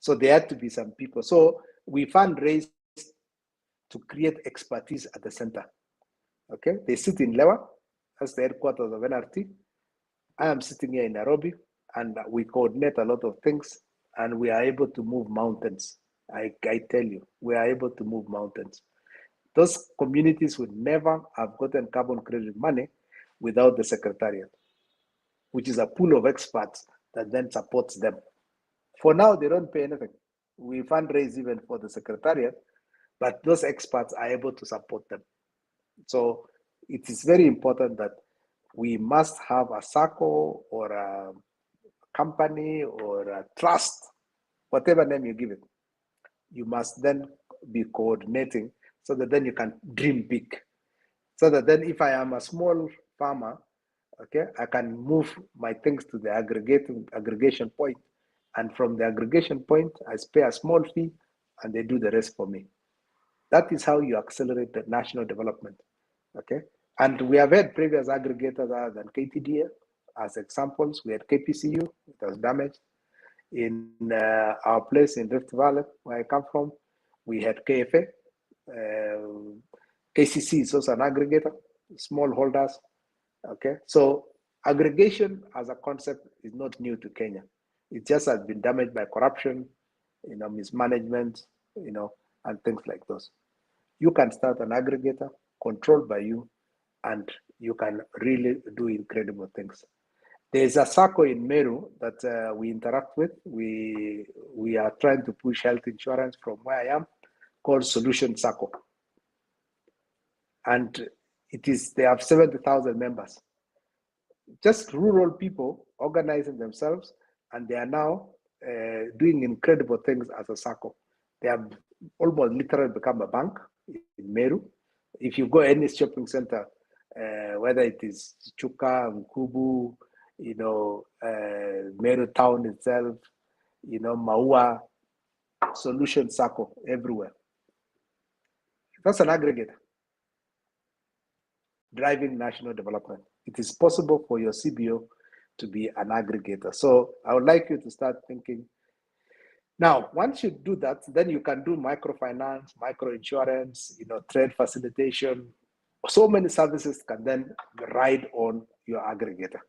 S3: So there had to be some people. So we fundraised to create expertise at the center. Okay, they sit in Lewa, that's the headquarters of NRT. I am sitting here in Nairobi, and we coordinate a lot of things, and we are able to move mountains. I tell you, we are able to move mountains. Those communities would never have gotten carbon credit money without the Secretariat, which is a pool of experts that then supports them. For now, they don't pay anything. We fundraise even for the Secretariat, but those experts are able to support them. So it is very important that we must have a circle or a company or a trust, whatever name you give it. You must then be coordinating so that then you can dream big. So that then if I am a small farmer, okay, I can move my things to the aggregation point. And from the aggregation point, I pay a small fee and they do the rest for me. That is how you accelerate the national development, okay? And we have had previous aggregators other than KTDA as examples. We had KPCU, it was damaged. In our place in Rift Valley, where I come from, we had KFA. KCC is also an aggregator, small holders, okay? So aggregation as a concept is not new to Kenya. It just has been damaged by corruption, mismanagement, and things like those. You can start an aggregator controlled by you, and you can really do incredible things. There's a circle in Meru that we interact with. We are trying to push health insurance from where I am, called Solution Circle. And they have 70,000 members. Just rural people organizing themselves, and they are now doing incredible things as a circle. They have almost literally become a bank in Meru. If you go any shopping center, whether it is Chuka, Nkubu, Meru town itself, Maua, Solution Circle everywhere. That's an aggregator driving national development. It is possible for your CBO to be an aggregator. So I would like you to start thinking. Now, once you do that, then you can do microfinance, microinsurance, trade facilitation. So many services can then ride on your aggregator.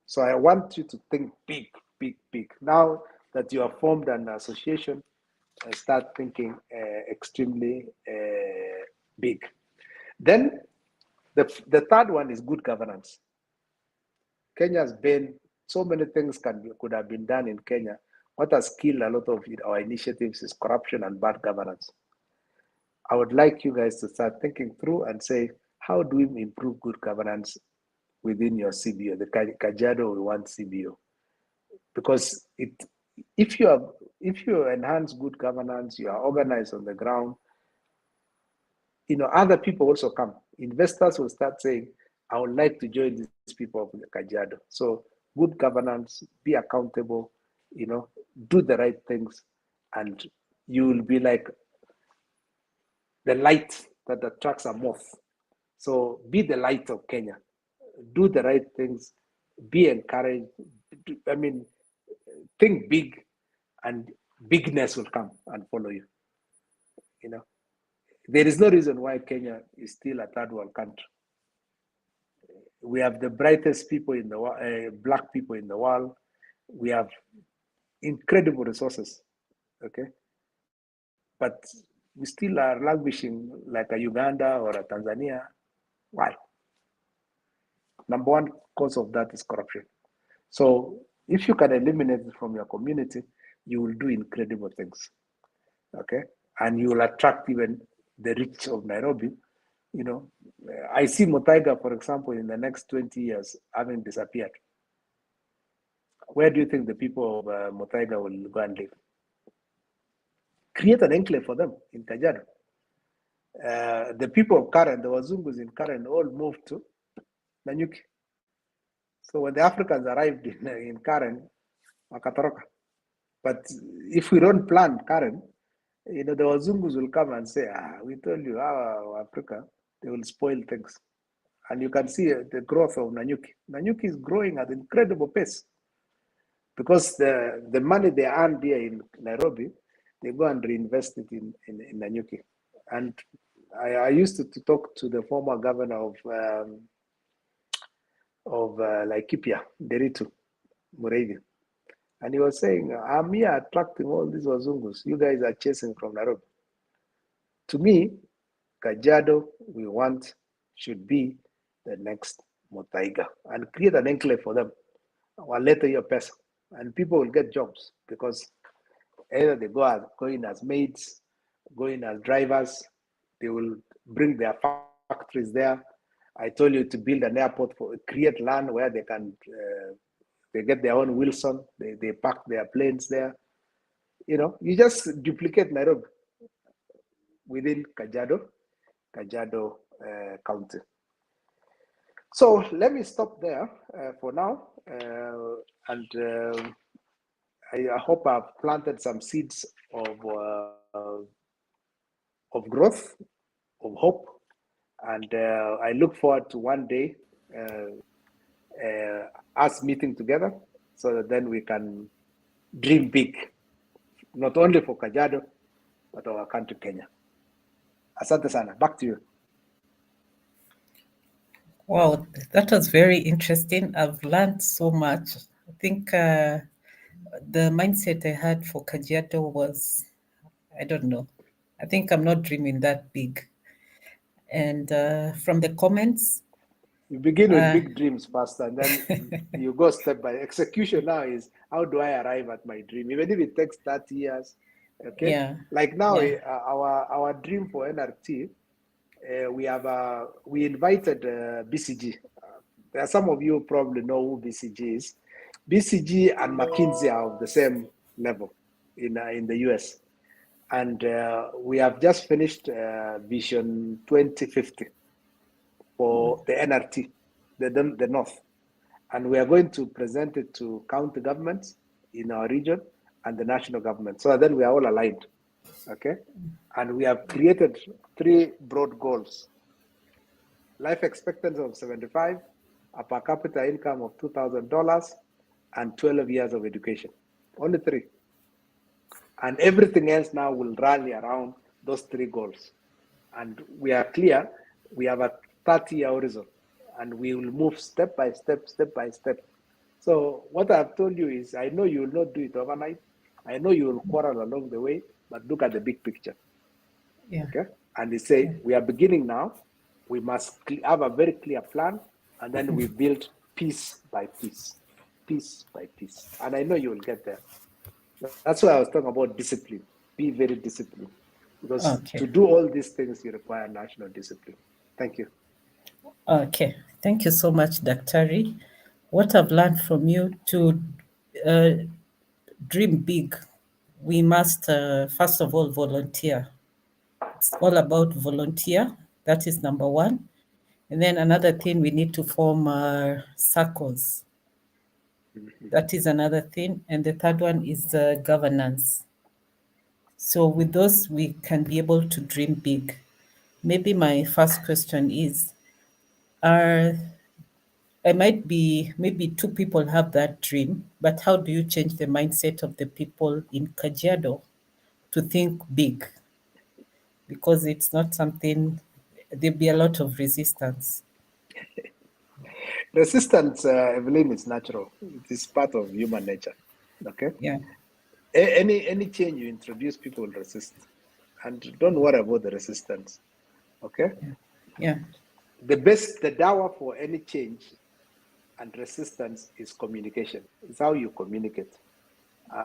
S3: So I want you to think big, big, big. Now that you have formed an association, start thinking extremely big. Then the third one is good governance. Kenya's been, so many things could have been done in Kenya. What has killed a lot of our initiatives is corruption and bad governance. I would like you guys to start thinking through and say, how do we improve good governance within your CBO, the Kajiado we want CBO? Because if you enhance good governance, you are organized on the ground, other people also come. Investors will start saying, I would like to join these people of the Kajiado. So good governance, be accountable, do the right things, and you will be like the light that attracts a moth. So be the light of Kenya. Do the right things, be encouraged. Think big, and bigness will come and follow you. There is no reason why Kenya is still a third world country. We have the brightest people in the black people in the world. We have incredible resources, okay? But we still are languishing like a Uganda or a Tanzania. Why? Number one cause of that is corruption. So if you can eliminate it from your community, you will do incredible things, okay? And you will attract even the rich of Nairobi. I see Muthaiga, for example, in the next 20 years having disappeared. Where do you think the people of Muthaiga will go and live? Create an enclave for them in Kajiado. The people of Karen, the Wazungus in Karen, all moved to Nanyuki. So when the Africans arrived in Karen, wakatoroka. But if we don't plant Karen, the Wazungus will come and say, we told you, Africa, they will spoil things. And you can see the growth of Nanyuki. Nanyuki is growing at an incredible pace because the money they earned here in Nairobi, they go and reinvest it in Nanyuki. And I used to talk to the former governor of Laikipia, Deritu Mureithi. And he was saying, I'm here attracting all these Wazungus. You guys are chasing from Nairobi. To me, Kajiado, we want, should be the next Muthaiga and create an enclave for them. Or later your person. And people will get jobs because either they go in as maids, go in as drivers, they will bring their factories there. I told you to build an airport, create land where they can, they get their own Wilson, they park their planes there. You just duplicate Nairobi within Kajiado County. So let me stop there for now. And I hope I've planted some seeds of growth, of hope. And I look forward to one day us meeting together so that then we can dream big, not only for Kajiado, but our country, Kenya. Asante sana. Back to you.
S1: Wow, that was very interesting. I've learned so much. I think the mindset I had for Kajiado was, I don't know. I think I'm not dreaming that big. And from the comments,
S3: You begin with big dreams first, and then you go step by execution. Now is how do I arrive at my dream, even if it takes 30 years. Okay,
S1: yeah,
S3: like now,
S1: yeah.
S3: our dream for NRT, we invited BCG. Some of you probably know who BCG is. BCG and McKinsey are of the same level in the US, and we have just finished Vision 2050 for the NRT, the North. And we are going to present it to county governments in our region and the national government. So then we are all aligned, okay? And we have created 3 broad goals. Life expectancy of 75, a per capita income of $2,000, and 12 years of education. Only 3. And everything else now will rally around those 3 goals. And we are clear, we have a 30-year horizon, and we will move step by step, step by step. So what I've told you is, I know you will not do it overnight. I know you will quarrel along the way, but look at the big picture.
S1: Yeah.
S3: Okay? And they say, we are beginning now. We must have a very clear plan, and then we build piece by piece, piece by piece. And I know you will get there. That's why I was talking about discipline. Be very disciplined. Because to do all these things, you require national discipline. Thank you.
S1: Okay. Thank you so much, Daktari. What I've learned from you, to dream big, we must, first of all, volunteer. It's all about volunteer. That is number one. And then another thing, we need to form circles. That is another thing. And the third one is governance. So with those, we can be able to dream big. Maybe my first question is, I might be, maybe two people have that dream, but how do you change the mindset of the people in Kajiado to think big? Because it's not something, there'll be a lot of resistance.
S3: Resistance, Evelyn, is natural. It is part of human nature. Okay.
S1: Yeah.
S3: Any change you introduce, people will resist, and don't worry about the resistance. Okay.
S1: Yeah.
S3: The dawa for any change and resistance is communication. It's how you communicate,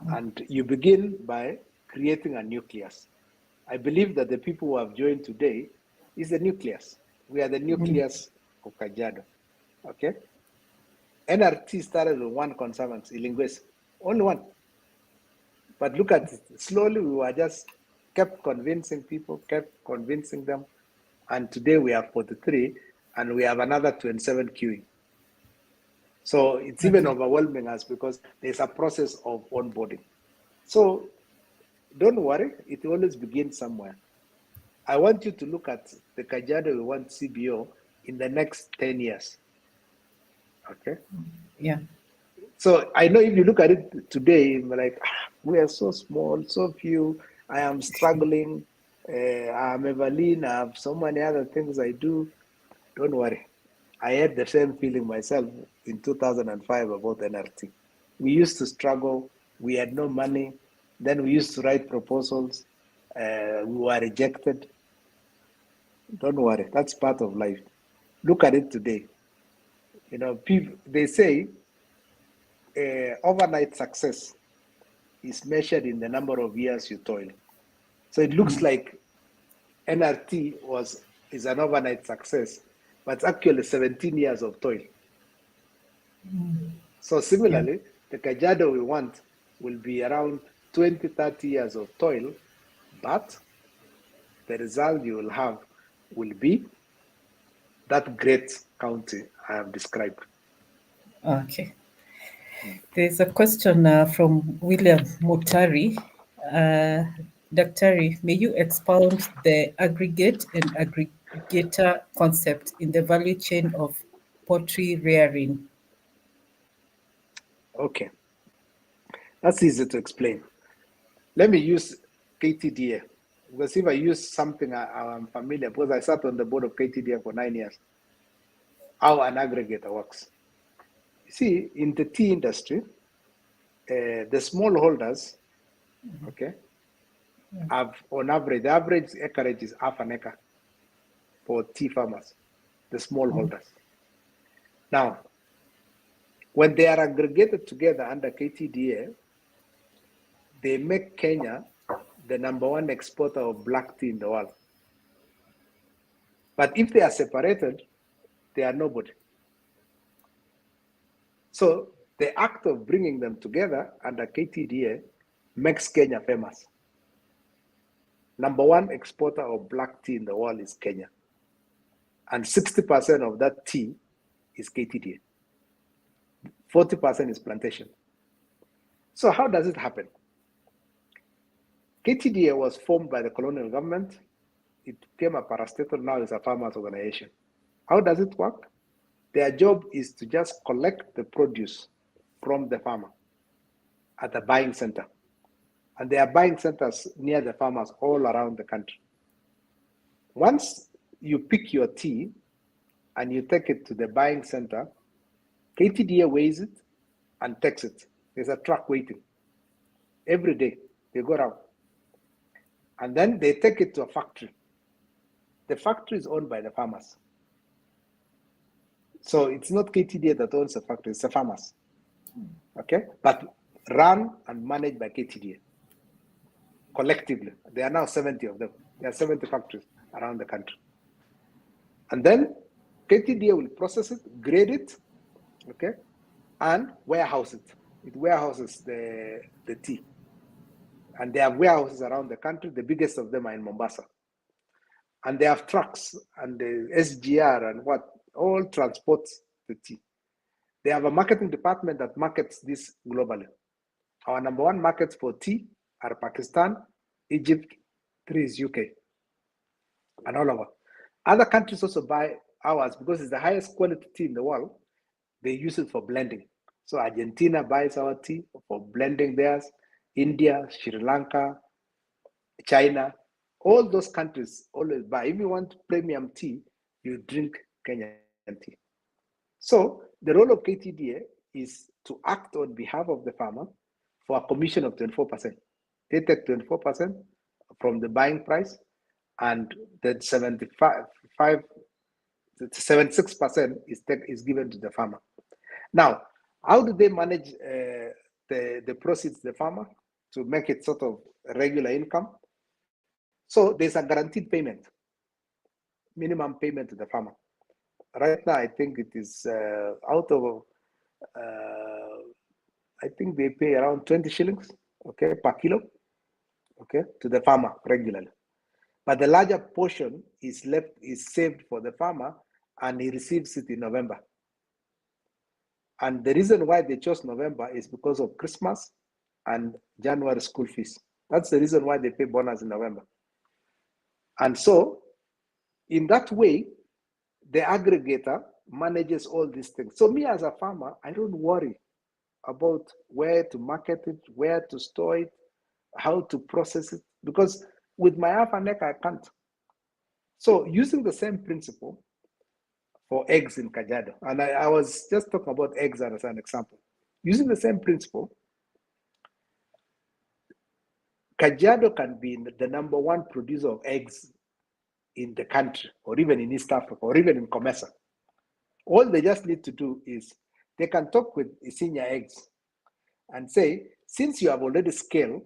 S3: and you begin by creating a nucleus. I believe that the people who have joined today is the nucleus. We are the nucleus of Kajiado. Okay. NRT started with one conservancy, Ilingwes, only one. But look at it, slowly we were just kept convincing people, kept convincing them. And today we have 43 and we have another 27 queuing. So it's even overwhelming us because there's a process of onboarding. So don't worry, it always begins somewhere. I want you to look at the Kajiado we want CBO in the next 10 years. Okay.
S1: Yeah.
S3: So I know if you look at it today, you're like, we are so small, so few. I am struggling. I'm Evelyn. I have so many other things I do. Don't worry. I had the same feeling myself in 2005 about NRT. We used to struggle. We had no money. Then we used to write proposals. We were rejected. Don't worry. That's part of life. Look at it today. You know, people, they say overnight success is measured in the number of years you toil. So it looks like NRT is an overnight success, but it's actually 17 years of toil. So similarly, the Kajiado we want will be around 20, 30 years of toil, but the result you will have will be that great county I have described.
S1: Okay. There's a question from William Mutari. Daktari, may you expound the aggregate and aggregator concept in the value chain of poultry rearing?
S3: Okay, that's easy to explain. Let me use KTDA, because if I use something I'm familiar, because I sat on the board of KTDA for 9 years, how an aggregator works. You see, in the tea industry, the smallholders, okay, have on average, the average acreage is half an acre for tea farmers, the smallholders. Now, when they are aggregated together under KTDA, they make Kenya the #1 exporter of black tea in the world. But if they are separated, they are nobody. So the act of bringing them together under KTDA makes Kenya famous. #1 exporter of black tea in the world is Kenya. And 60% of that tea is KTDA. 40% is plantation. So how does it happen? KTDA was formed by the colonial government. It became a parastatal, now it's a farmers organization. How does it work? Their job is to just collect the produce from the farmer at the buying center. And there are buying centers near the farmers all around the country. Once you pick your tea and you take it to the buying center, KTDA weighs it and takes it. There's a truck waiting. Every day they go around. And then they take it to a factory. The factory is owned by the farmers. So it's not KTDA that owns the factory, it's the farmers. Okay? But run and managed by KTDA collectively. There are now 70 of them. There are 70 factories around the country. And then KTDA will process it, grade it, okay, and warehouse it. It warehouses the tea. And there are warehouses around the country. The biggest of them are in Mombasa. And they have trucks and the SGR and all transports the tea. They have a marketing department that markets this globally. Our number one markets for tea are Pakistan, Egypt, 3 is UK, and all over. Other countries also buy ours because it's the highest quality tea in the world. They use it for blending. So Argentina buys our tea for blending theirs, India, Sri Lanka, China, all those countries always buy. If you want premium tea, you drink Kenyan tea. So the role of KTDA is to act on behalf of the farmer for a commission of 24%. They take 24% from the buying price, and the 76% is given to the farmer. Now, how do they manage the proceeds the farmer to make it sort of regular income? So there's a guaranteed payment, minimum payment to the farmer. Right now, I think it is out of, I think they pay around 20 shillings, okay, per kilo, okay, to the farmer regularly. But the larger portion is saved for the farmer, and he receives it in November. And the reason why they chose November is because of Christmas and January school fees. That's the reason why they pay bonus in November. And so, in that way, the aggregator manages all these things. So me as a farmer, I don't worry about where to market it, where to store it, how to process it, because with my half an acre, I can't. So using the same principle for eggs in Kajiado, and I was just talking about eggs as an example. Using the same principle, Kajiado can be the number one producer of eggs in the country, or even in East Africa, or even in Comesa. All they just need to do is they can talk with Isinya Eggs and say, since you have already scaled,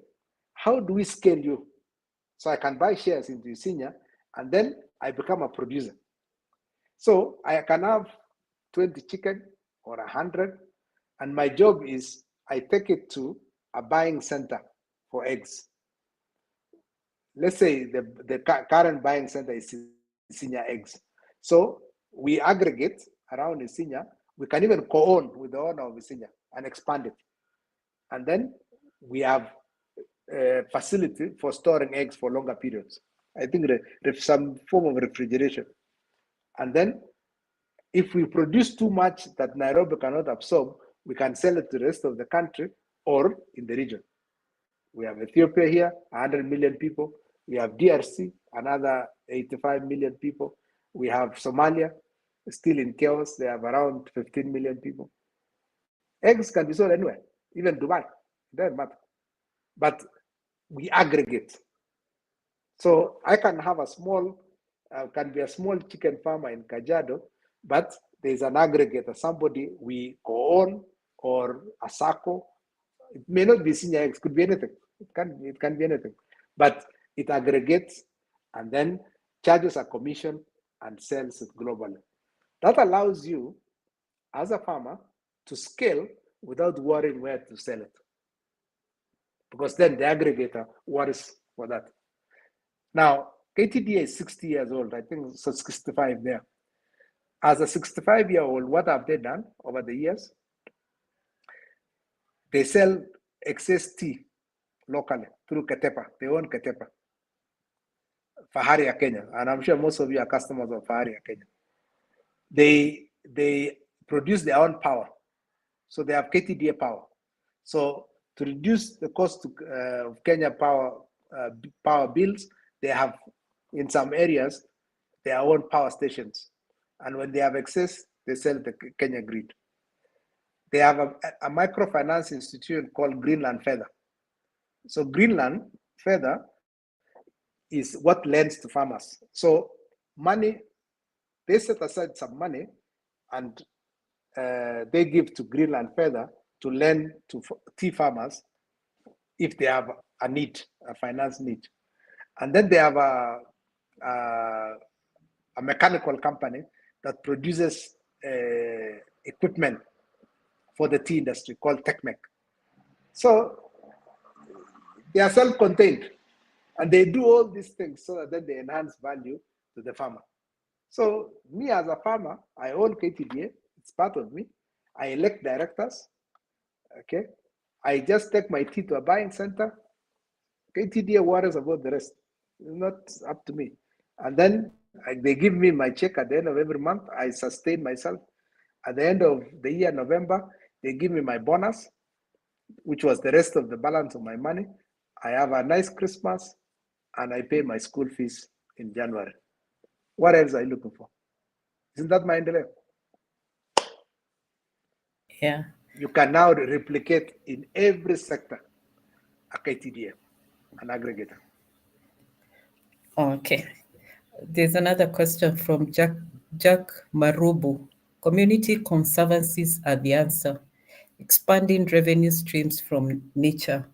S3: how do we scale you? So I can buy shares into Isinya, and then I become a producer. So I can have 20 chicken or 100, and my job is I take it to a buying center for eggs. Let's say the current buying center is Isinya Eggs. So we aggregate around Isinya. We can even co-own with the owner of Isinya and expand it. And then we have a facility for storing eggs for longer periods. I think some form of refrigeration. And then if we produce too much that Nairobi cannot absorb, we can sell it to the rest of the country or in the region. We have Ethiopia here, 100 million people. We have DRC, another 85 million people. We have Somalia, still in chaos. They have around 15 million people. Eggs can be sold anywhere, even Dubai. It doesn't matter. But we aggregate. So I can have a small, can be a small chicken farmer in Kajiado, but there's an aggregator, somebody we co-own, or a SACCO. It may not be senior eggs, could be anything. It can be anything. But it aggregates and then charges a commission and sells it globally. That allows you, as a farmer, to scale without worrying where to sell it. Because then the aggregator worries for that. Now, KTDA is 60 years old. I think so 65 there. As a 65-year-old, what have they done over the years? They sell excess tea locally through Ketepa. They own Ketepa, Fahari, Kenya. And I'm sure most of you are customers of Fahari, Kenya. They produce their own power. So they have KTDA power. So to reduce the cost of Kenya power bills, they have, in some areas, their own power stations. And when they have excess, they sell the Kenya grid. They have a microfinance institution called Greenland Feather. So Greenland Feather is what lends to farmers. So money, they set aside some money and they give to Greenland Feather to lend to tea farmers if they have a need, a finance need. And then they have a mechanical company that produces equipment for the tea industry called TechMec. So they are self-contained, and they do all these things so that then they enhance value to to the farmer. So me as a farmer, I own KTDA, it's part of me. I elect directors, okay? I just take my tea to a buying center. KTDA worries about the rest. It's not up to me. And then they give me my check at the end of every month. I sustain myself. At the end of the year, November, they give me my bonus, which was the rest of the balance of my money. I have a nice Christmas, and I pay my school fees in January. What else are you looking for? Isn't that my endeavor?
S1: Yeah.
S3: You can now replicate in every sector a KTDA, an aggregator.
S1: Okay. There's another question from Jack Marubu. Community conservancies are the answer. Expanding revenue streams from nature.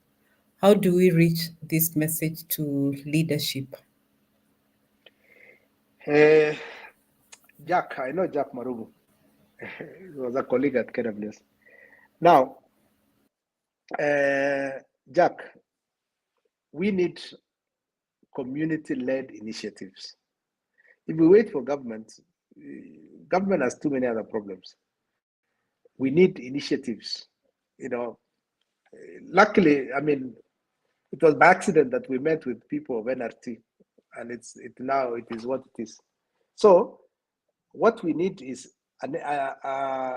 S1: How do we reach this message to leadership?
S3: Jack, I know Jack Marubu. He was a colleague at KWS. Now, Jack, we need community-led initiatives. If we wait for government, government has too many other problems. We need initiatives. You know, luckily, I mean, it was by accident that we met with people of NRT, and now it is what it is. So, what we need is a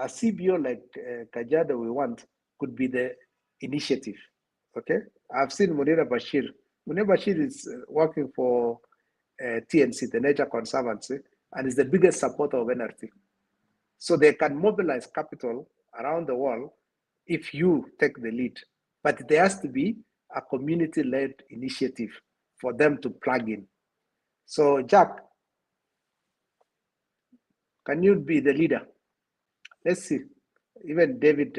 S3: CBO like Kajiado we want could be the initiative. Okay, I've seen Munira Bashir. Munira Bashir is working for TNC, the Nature Conservancy, and is the biggest supporter of NRT. So they can mobilize capital around the world if you take the lead. But there has to be a community-led initiative for them to plug in. So Jack, can you be the leader? Let's see. Even David,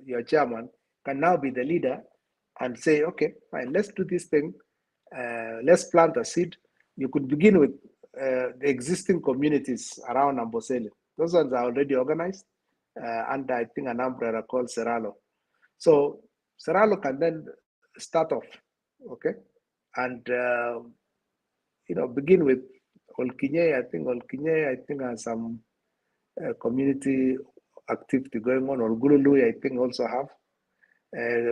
S3: your chairman, can now be the leader and say, okay, fine, let's do this thing. Let's plant a seed. You could begin with the existing communities around Amboseli. Those ones are already organized under, I think, an umbrella called Serralo. So Serralo can then start off, okay? And, begin with Olkinye. I think has some community activity going on. Olgulului, I think, also have.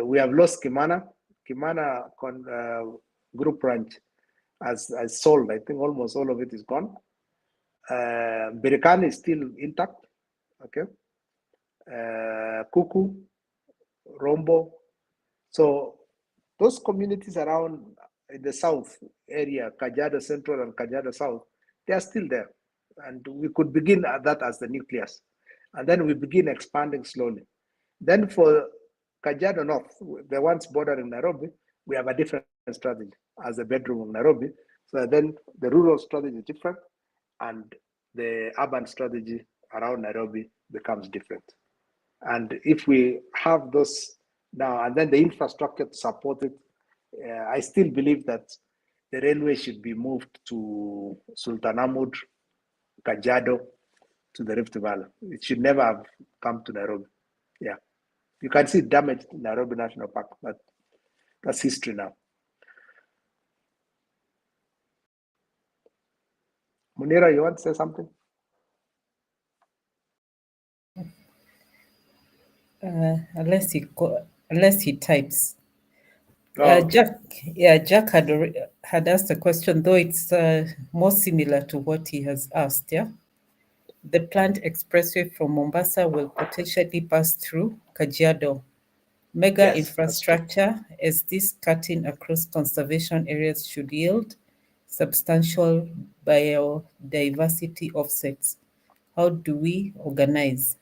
S3: We have lost Kimana. Kimana group ranch has sold. I think almost all of it is gone. Berikani is still intact. Okay. Kuku, Rombo. So those communities around in the south area, Kajiado Central and Kajiado South, they are still there. And we could begin at that as the nucleus. And then we begin expanding slowly. Then for Kajiado North, the ones bordering Nairobi, we have a different strategy as a bedroom of Nairobi. So then the rural strategy is different and the urban strategy around Nairobi becomes different. And if we have those now, and then the infrastructure to support it, I still believe that the railway should be moved to Sultanahmud, Kajiado, to the Rift Valley. It should never have come to Nairobi. Yeah. You can see damage in Nairobi National Park, but that's history now. Munira, you want to say something?
S1: Unless he types.
S3: Okay.
S1: Jack had asked a question, though it's more similar to what he has asked. Yeah, the planned expressway from Mombasa will potentially pass through Kajiado. Mega
S3: Yes, that's true.
S1: infrastructure, as this cutting across conservation areas should yield substantial biodiversity offsets. How do we organize?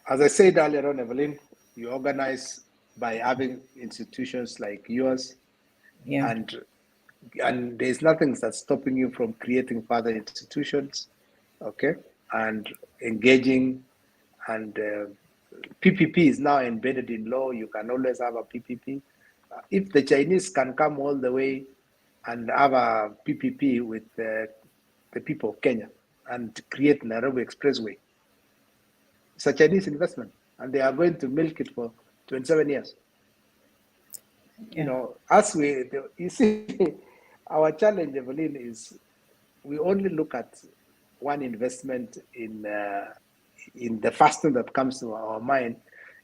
S3: As I said earlier on, Evelyn, you organize by having institutions like yours,
S1: Yeah.
S3: and there's nothing that's stopping you from creating further institutions, okay, and engaging. And PPP is now embedded in law. You can always have a PPP. If the Chinese can come all the way and have a PPP with the people of Kenya and create Nairobi Expressway, it's a Chinese investment, and they are going to milk it for 27 years.
S1: Yeah.
S3: You see, our challenge, Evelyn, is we only look at one investment in the first thing that comes to our mind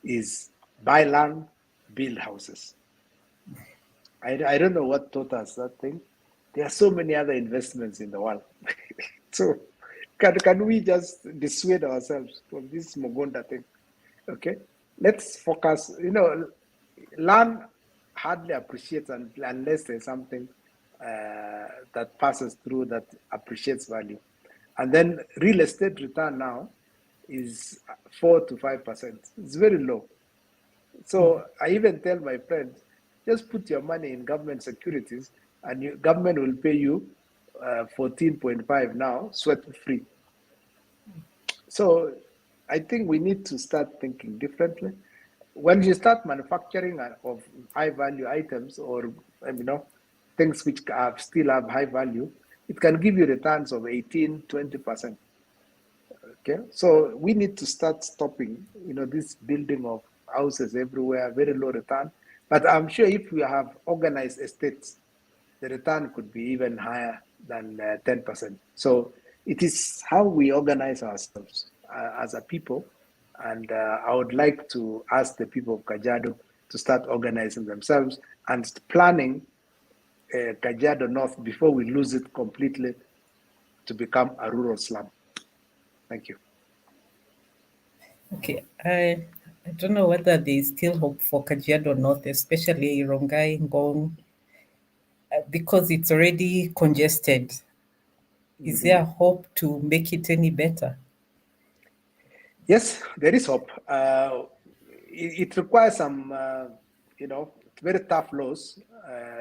S3: is buy land, build houses. I don't know what taught us that thing. There are so many other investments in the world. So can we just dissuade ourselves from this Mogonda thing? Okay, let's focus. Land hardly appreciates unless there's something that passes through that appreciates value. And then real estate return now is 4 to 5%. It's very low. So I even tell my friends, just put your money in government securities and government will pay you 14.5 now, sweat free. So I think we need to start thinking differently. When you start manufacturing of high value items or things which still have high value, it can give you returns of 18, 20%. Okay, so we need to start stopping, this building of houses everywhere, very low return. But I'm sure if we have organized estates, the return could be even higher than 10%. So it is how we organize ourselves as a people. And I would like to ask the people of Kajiado to start organizing themselves and planning Kajiado North before we lose it completely to become a rural slum. Thank you.
S1: Okay, I don't know whether there is still hope for Kajiado North, especially Rongai, Ngong, because it's already congested. Is there hope to make it any better?
S3: Yes, there is hope. It requires some, very tough laws.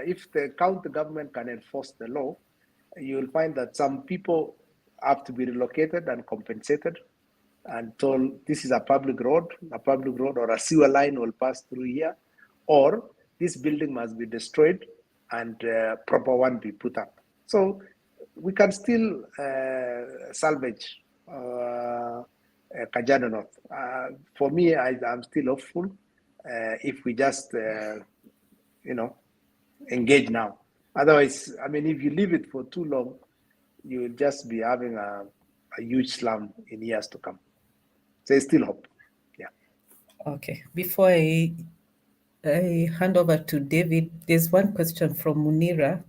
S3: If the county government can enforce the law, you will find that some people have to be relocated and compensated and told this is a public road or a sewer line will pass through here, or this building must be destroyed and proper one be put up. So we can still salvage Kajiado North. For me, I'm still hopeful if we just, engage now. Otherwise, if you leave it for too long, you will just be having a huge slum in years to come. So there's still hope. Yeah.
S1: Okay, before I hand over to David, there's one question from Munira.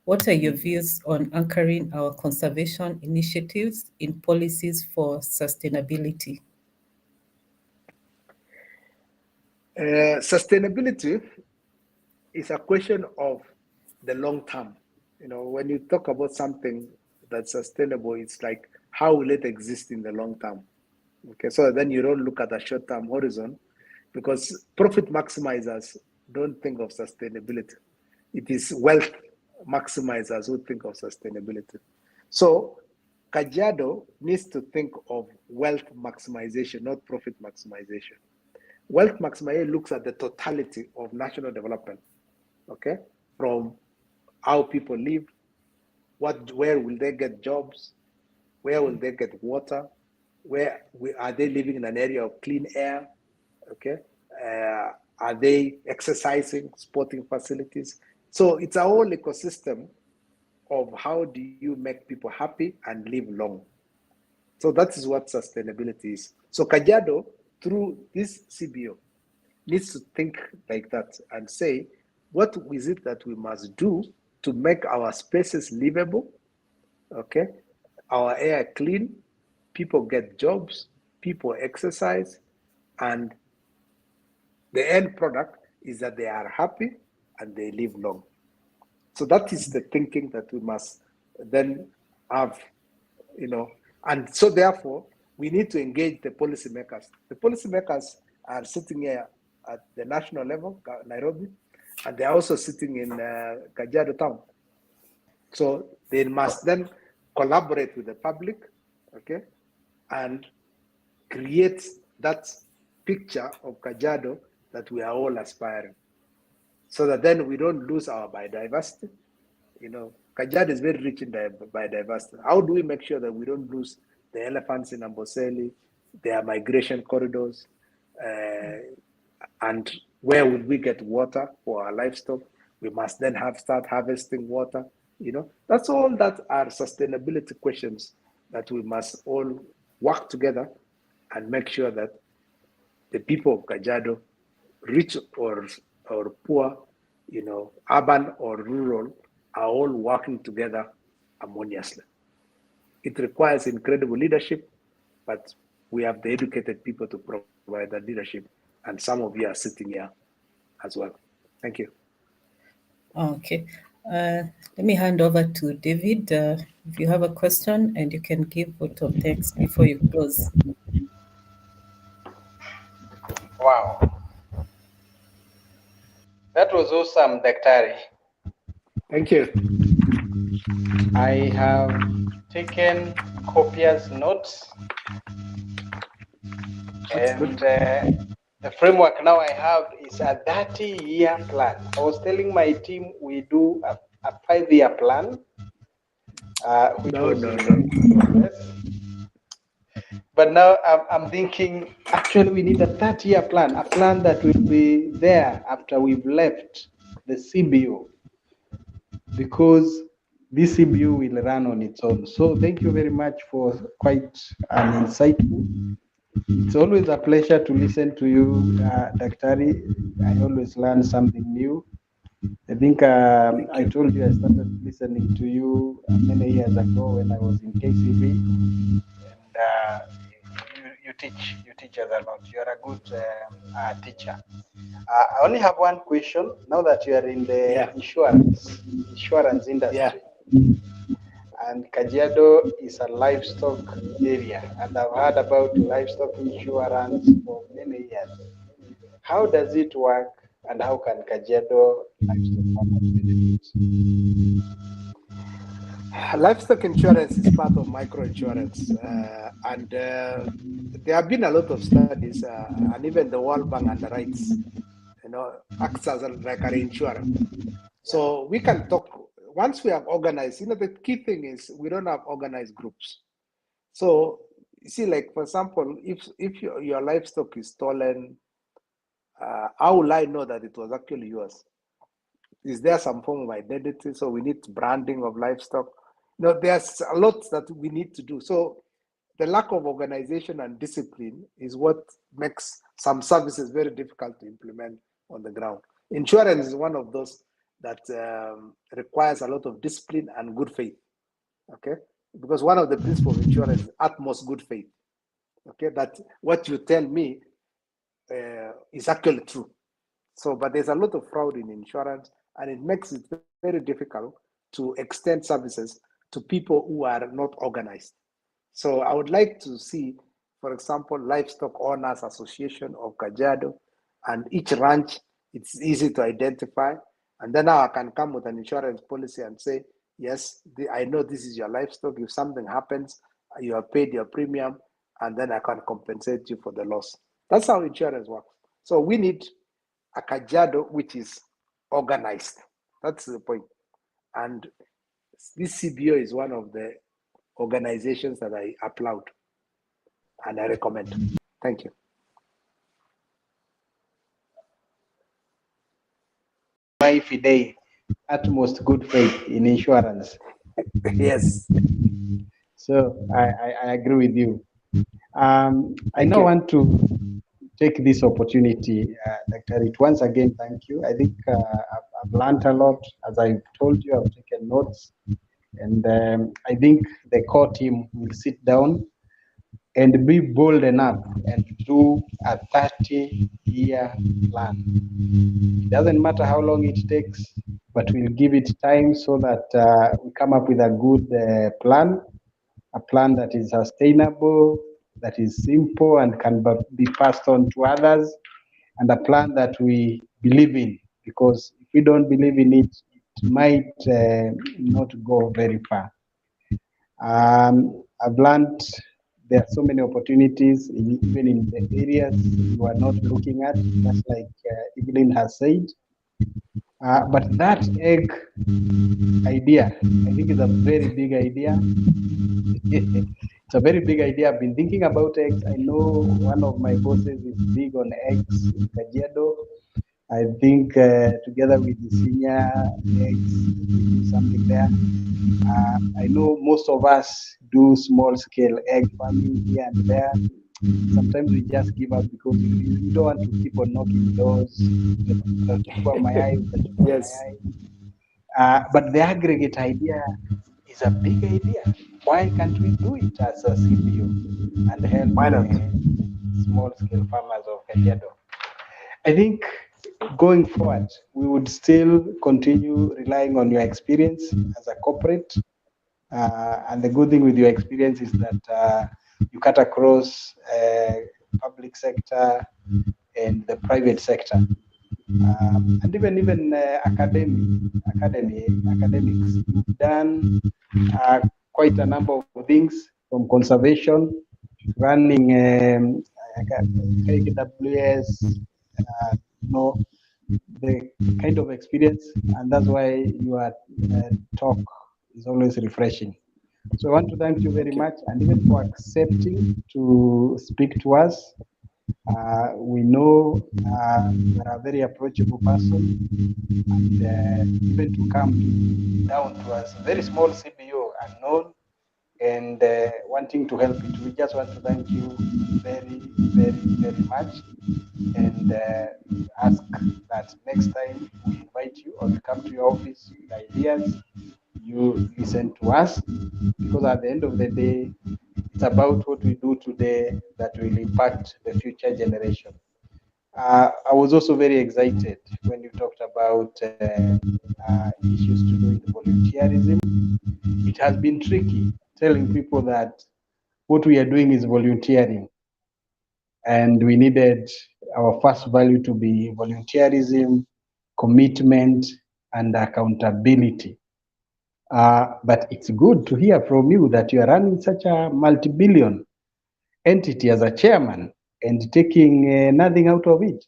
S1: What are your views on anchoring our conservation initiatives in policies for sustainability?
S3: Sustainability is a question of the long term. When you talk about something that's sustainable, it's like how will it exist in the long term? Okay, so then you don't look at the short term horizon because profit maximizers don't think of sustainability. It is wealth maximizers who think of sustainability. So Kajiado needs to think of wealth maximization, not profit maximization. Wealth maximization looks at the totality of national development, okay? From how people live, where will they get jobs, where will they get water, are they living in an area of clean air, okay? Are they exercising, sporting facilities? So it's a whole ecosystem of how do you make people happy and live long. So that is what sustainability is. So Kajiado, through this CBO, needs to think like that and say, what is it that we must do to make our spaces livable, okay? Our air clean, people get jobs, people exercise, and the end product is that they are happy and they live long. So that is the thinking that we must then have, and so therefore we need to engage the policymakers. The policymakers are sitting here at the national level, Nairobi, and they're also sitting in Kajiado town. So they must then collaborate with the public, okay, and create that picture of Kajiado that we are all aspiring, so that then we don't lose our biodiversity. Kajiado is very rich in biodiversity. How do we make sure that we don't lose the elephants in Amboseli, their migration corridors, and where will we get water for our livestock? We must then start harvesting water. That's all that are sustainability questions that we must all work together and make sure that the people of Kajiado, rich or poor, urban or rural, are all working together harmoniously. It requires incredible leadership, but we have the educated people to provide that leadership, and some of you are sitting here as well. Thank you.
S1: Okay. Let me hand over to David. If you have a question, and you can give vote of thanks before you close.
S2: Wow. That was awesome, Daktari.
S3: Thank you.
S2: I have taken copious notes.
S3: That's
S2: And
S3: good.
S2: the framework now I have is a 30-year plan. I was telling my team we do a 5-year plan, which was in progress. But now I'm thinking, actually, we need a 30-year plan, a plan that will be there after we've left the CBO, because this CBO will run on its own. So thank you very much for quite an insightful. It's always a pleasure to listen to you, Daktari. I always learn something new. I think I told you I started listening to you many years ago when I was in KCB, and you teach us a lot. You are a good teacher. I only have one question. Now that you are in the insurance industry, and Kajiado is a livestock area, and I've heard about livestock insurance for many years. How does it work, and how can Kajiado livestock farmers benefit?
S3: Livestock insurance is part of microinsurance, and there have been a lot of studies, and even the World Bank underwrites, acts as like a reinsurer. So we can talk once we have organized. The key thing is we don't have organized groups. So you see, like for example, if your livestock is stolen, how will I know that it was actually yours? Is there some form of identity? So we need branding of livestock. There's a lot that we need to do. So the lack of organization and discipline is what makes some services very difficult to implement on the ground. Insurance is one of those that requires a lot of discipline and good faith. Okay, because one of the principles of insurance is utmost good faith. Okay, that what you tell me is actually true. So, but there's a lot of fraud in insurance, and it makes it very difficult to extend services to people who are not organized. So I would like to see, for example, Livestock Owners Association of Kajiado, and each ranch, it's easy to identify. And then now I can come with an insurance policy and say, yes, I know this is your livestock. If something happens, you have paid your premium, and then I can compensate you for the loss. That's how insurance works. So we need a Kajiado which is organized. That's the point. And this CBO is one of the organizations that I applaud and I recommend. Thank you.
S2: My fide, utmost good faith in insurance.
S3: Yes.
S2: So I agree with you. I now want to take this opportunity, Dr. It, once again, thank you. I think I've learned a lot. As I told you, I've taken notes. And I think the core team will sit down and be bold enough and do a 30-year plan. It doesn't matter how long it takes, but we'll give it time so that we come up with a good plan, a plan that is sustainable, that is simple and can be passed on to others, and a plan that we believe in, because if we don't believe in it, it might not go very far. I've learned there are so many opportunities, even in the areas you are not looking at, just like Evelyn has said. But that egg idea, I think, is a very big idea. It's a very big idea. I've been thinking about eggs. I know one of my bosses is big on eggs in Kajiado. I think together with the senior eggs, we do something there. I know most of us do small scale egg farming here and there. Sometimes we just give up because you don't want to keep on knocking doors. Utachukua mayai, utachukua
S3: Yes.
S2: mayai. But the aggregate idea is a big idea. Why can't we do it as a CBO and help
S3: Why not?
S2: the small scale farmers of Kajiado? I think going forward, we would still continue relying on your experience as a corporate. And the good thing with your experience is that you cut across public sector and the private sector, and even academics. You've done quite a number of things, from conservation, running KWS, you know, the kind of experience, and that's why your talk is always refreshing. So I want to thank you very much, and even for accepting to speak to us. We know you are a very approachable person, and even to come down to us, very small CBO, unknown, and wanting to help it. We just want to thank you very much, and ask that next time we invite you or we come to your office with ideas, you listen to us, because at the end of the day, it's about what we do today that will impact the future generation. I was also very excited when you talked about issues to do with volunteerism. It has been tricky telling people that what we are doing is volunteering, and we needed our first value to be volunteerism, commitment, and accountability. But it's good to hear from you that you are running such a multi-billion entity as a chairman and taking nothing out of it,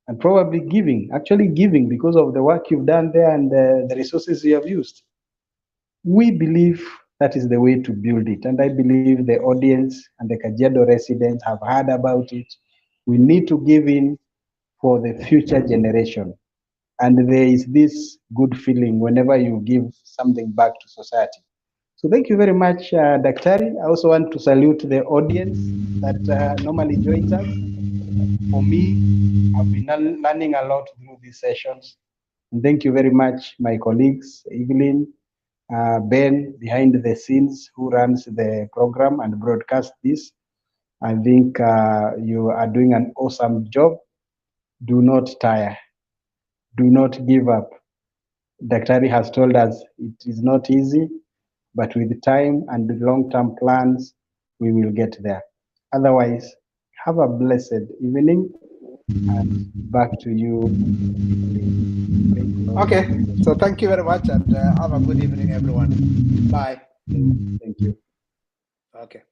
S2: and probably actually giving because of the work you've done there and the resources you have used. We believe that is the way to build it, and I believe the audience and the Kajiado residents have heard about it. We need to give in for the future generation, and there is this good feeling whenever you give something back to society. So thank you very much, Daktari. I also want to salute the audience that normally joins us. For me, I've been learning a lot through these sessions. And thank you very much, my colleagues, Evelyn, Ben, behind the scenes, who runs the program and broadcasts this. I think you are doing an awesome job. Do not tire. Do not give up. Daktari has told us it is not easy, but with time and long-term plans, we will get there. Otherwise, have a blessed evening, and back to you.
S3: Okay, so thank you very much, and have a good evening, everyone. Bye.
S2: Thank you.
S3: Okay.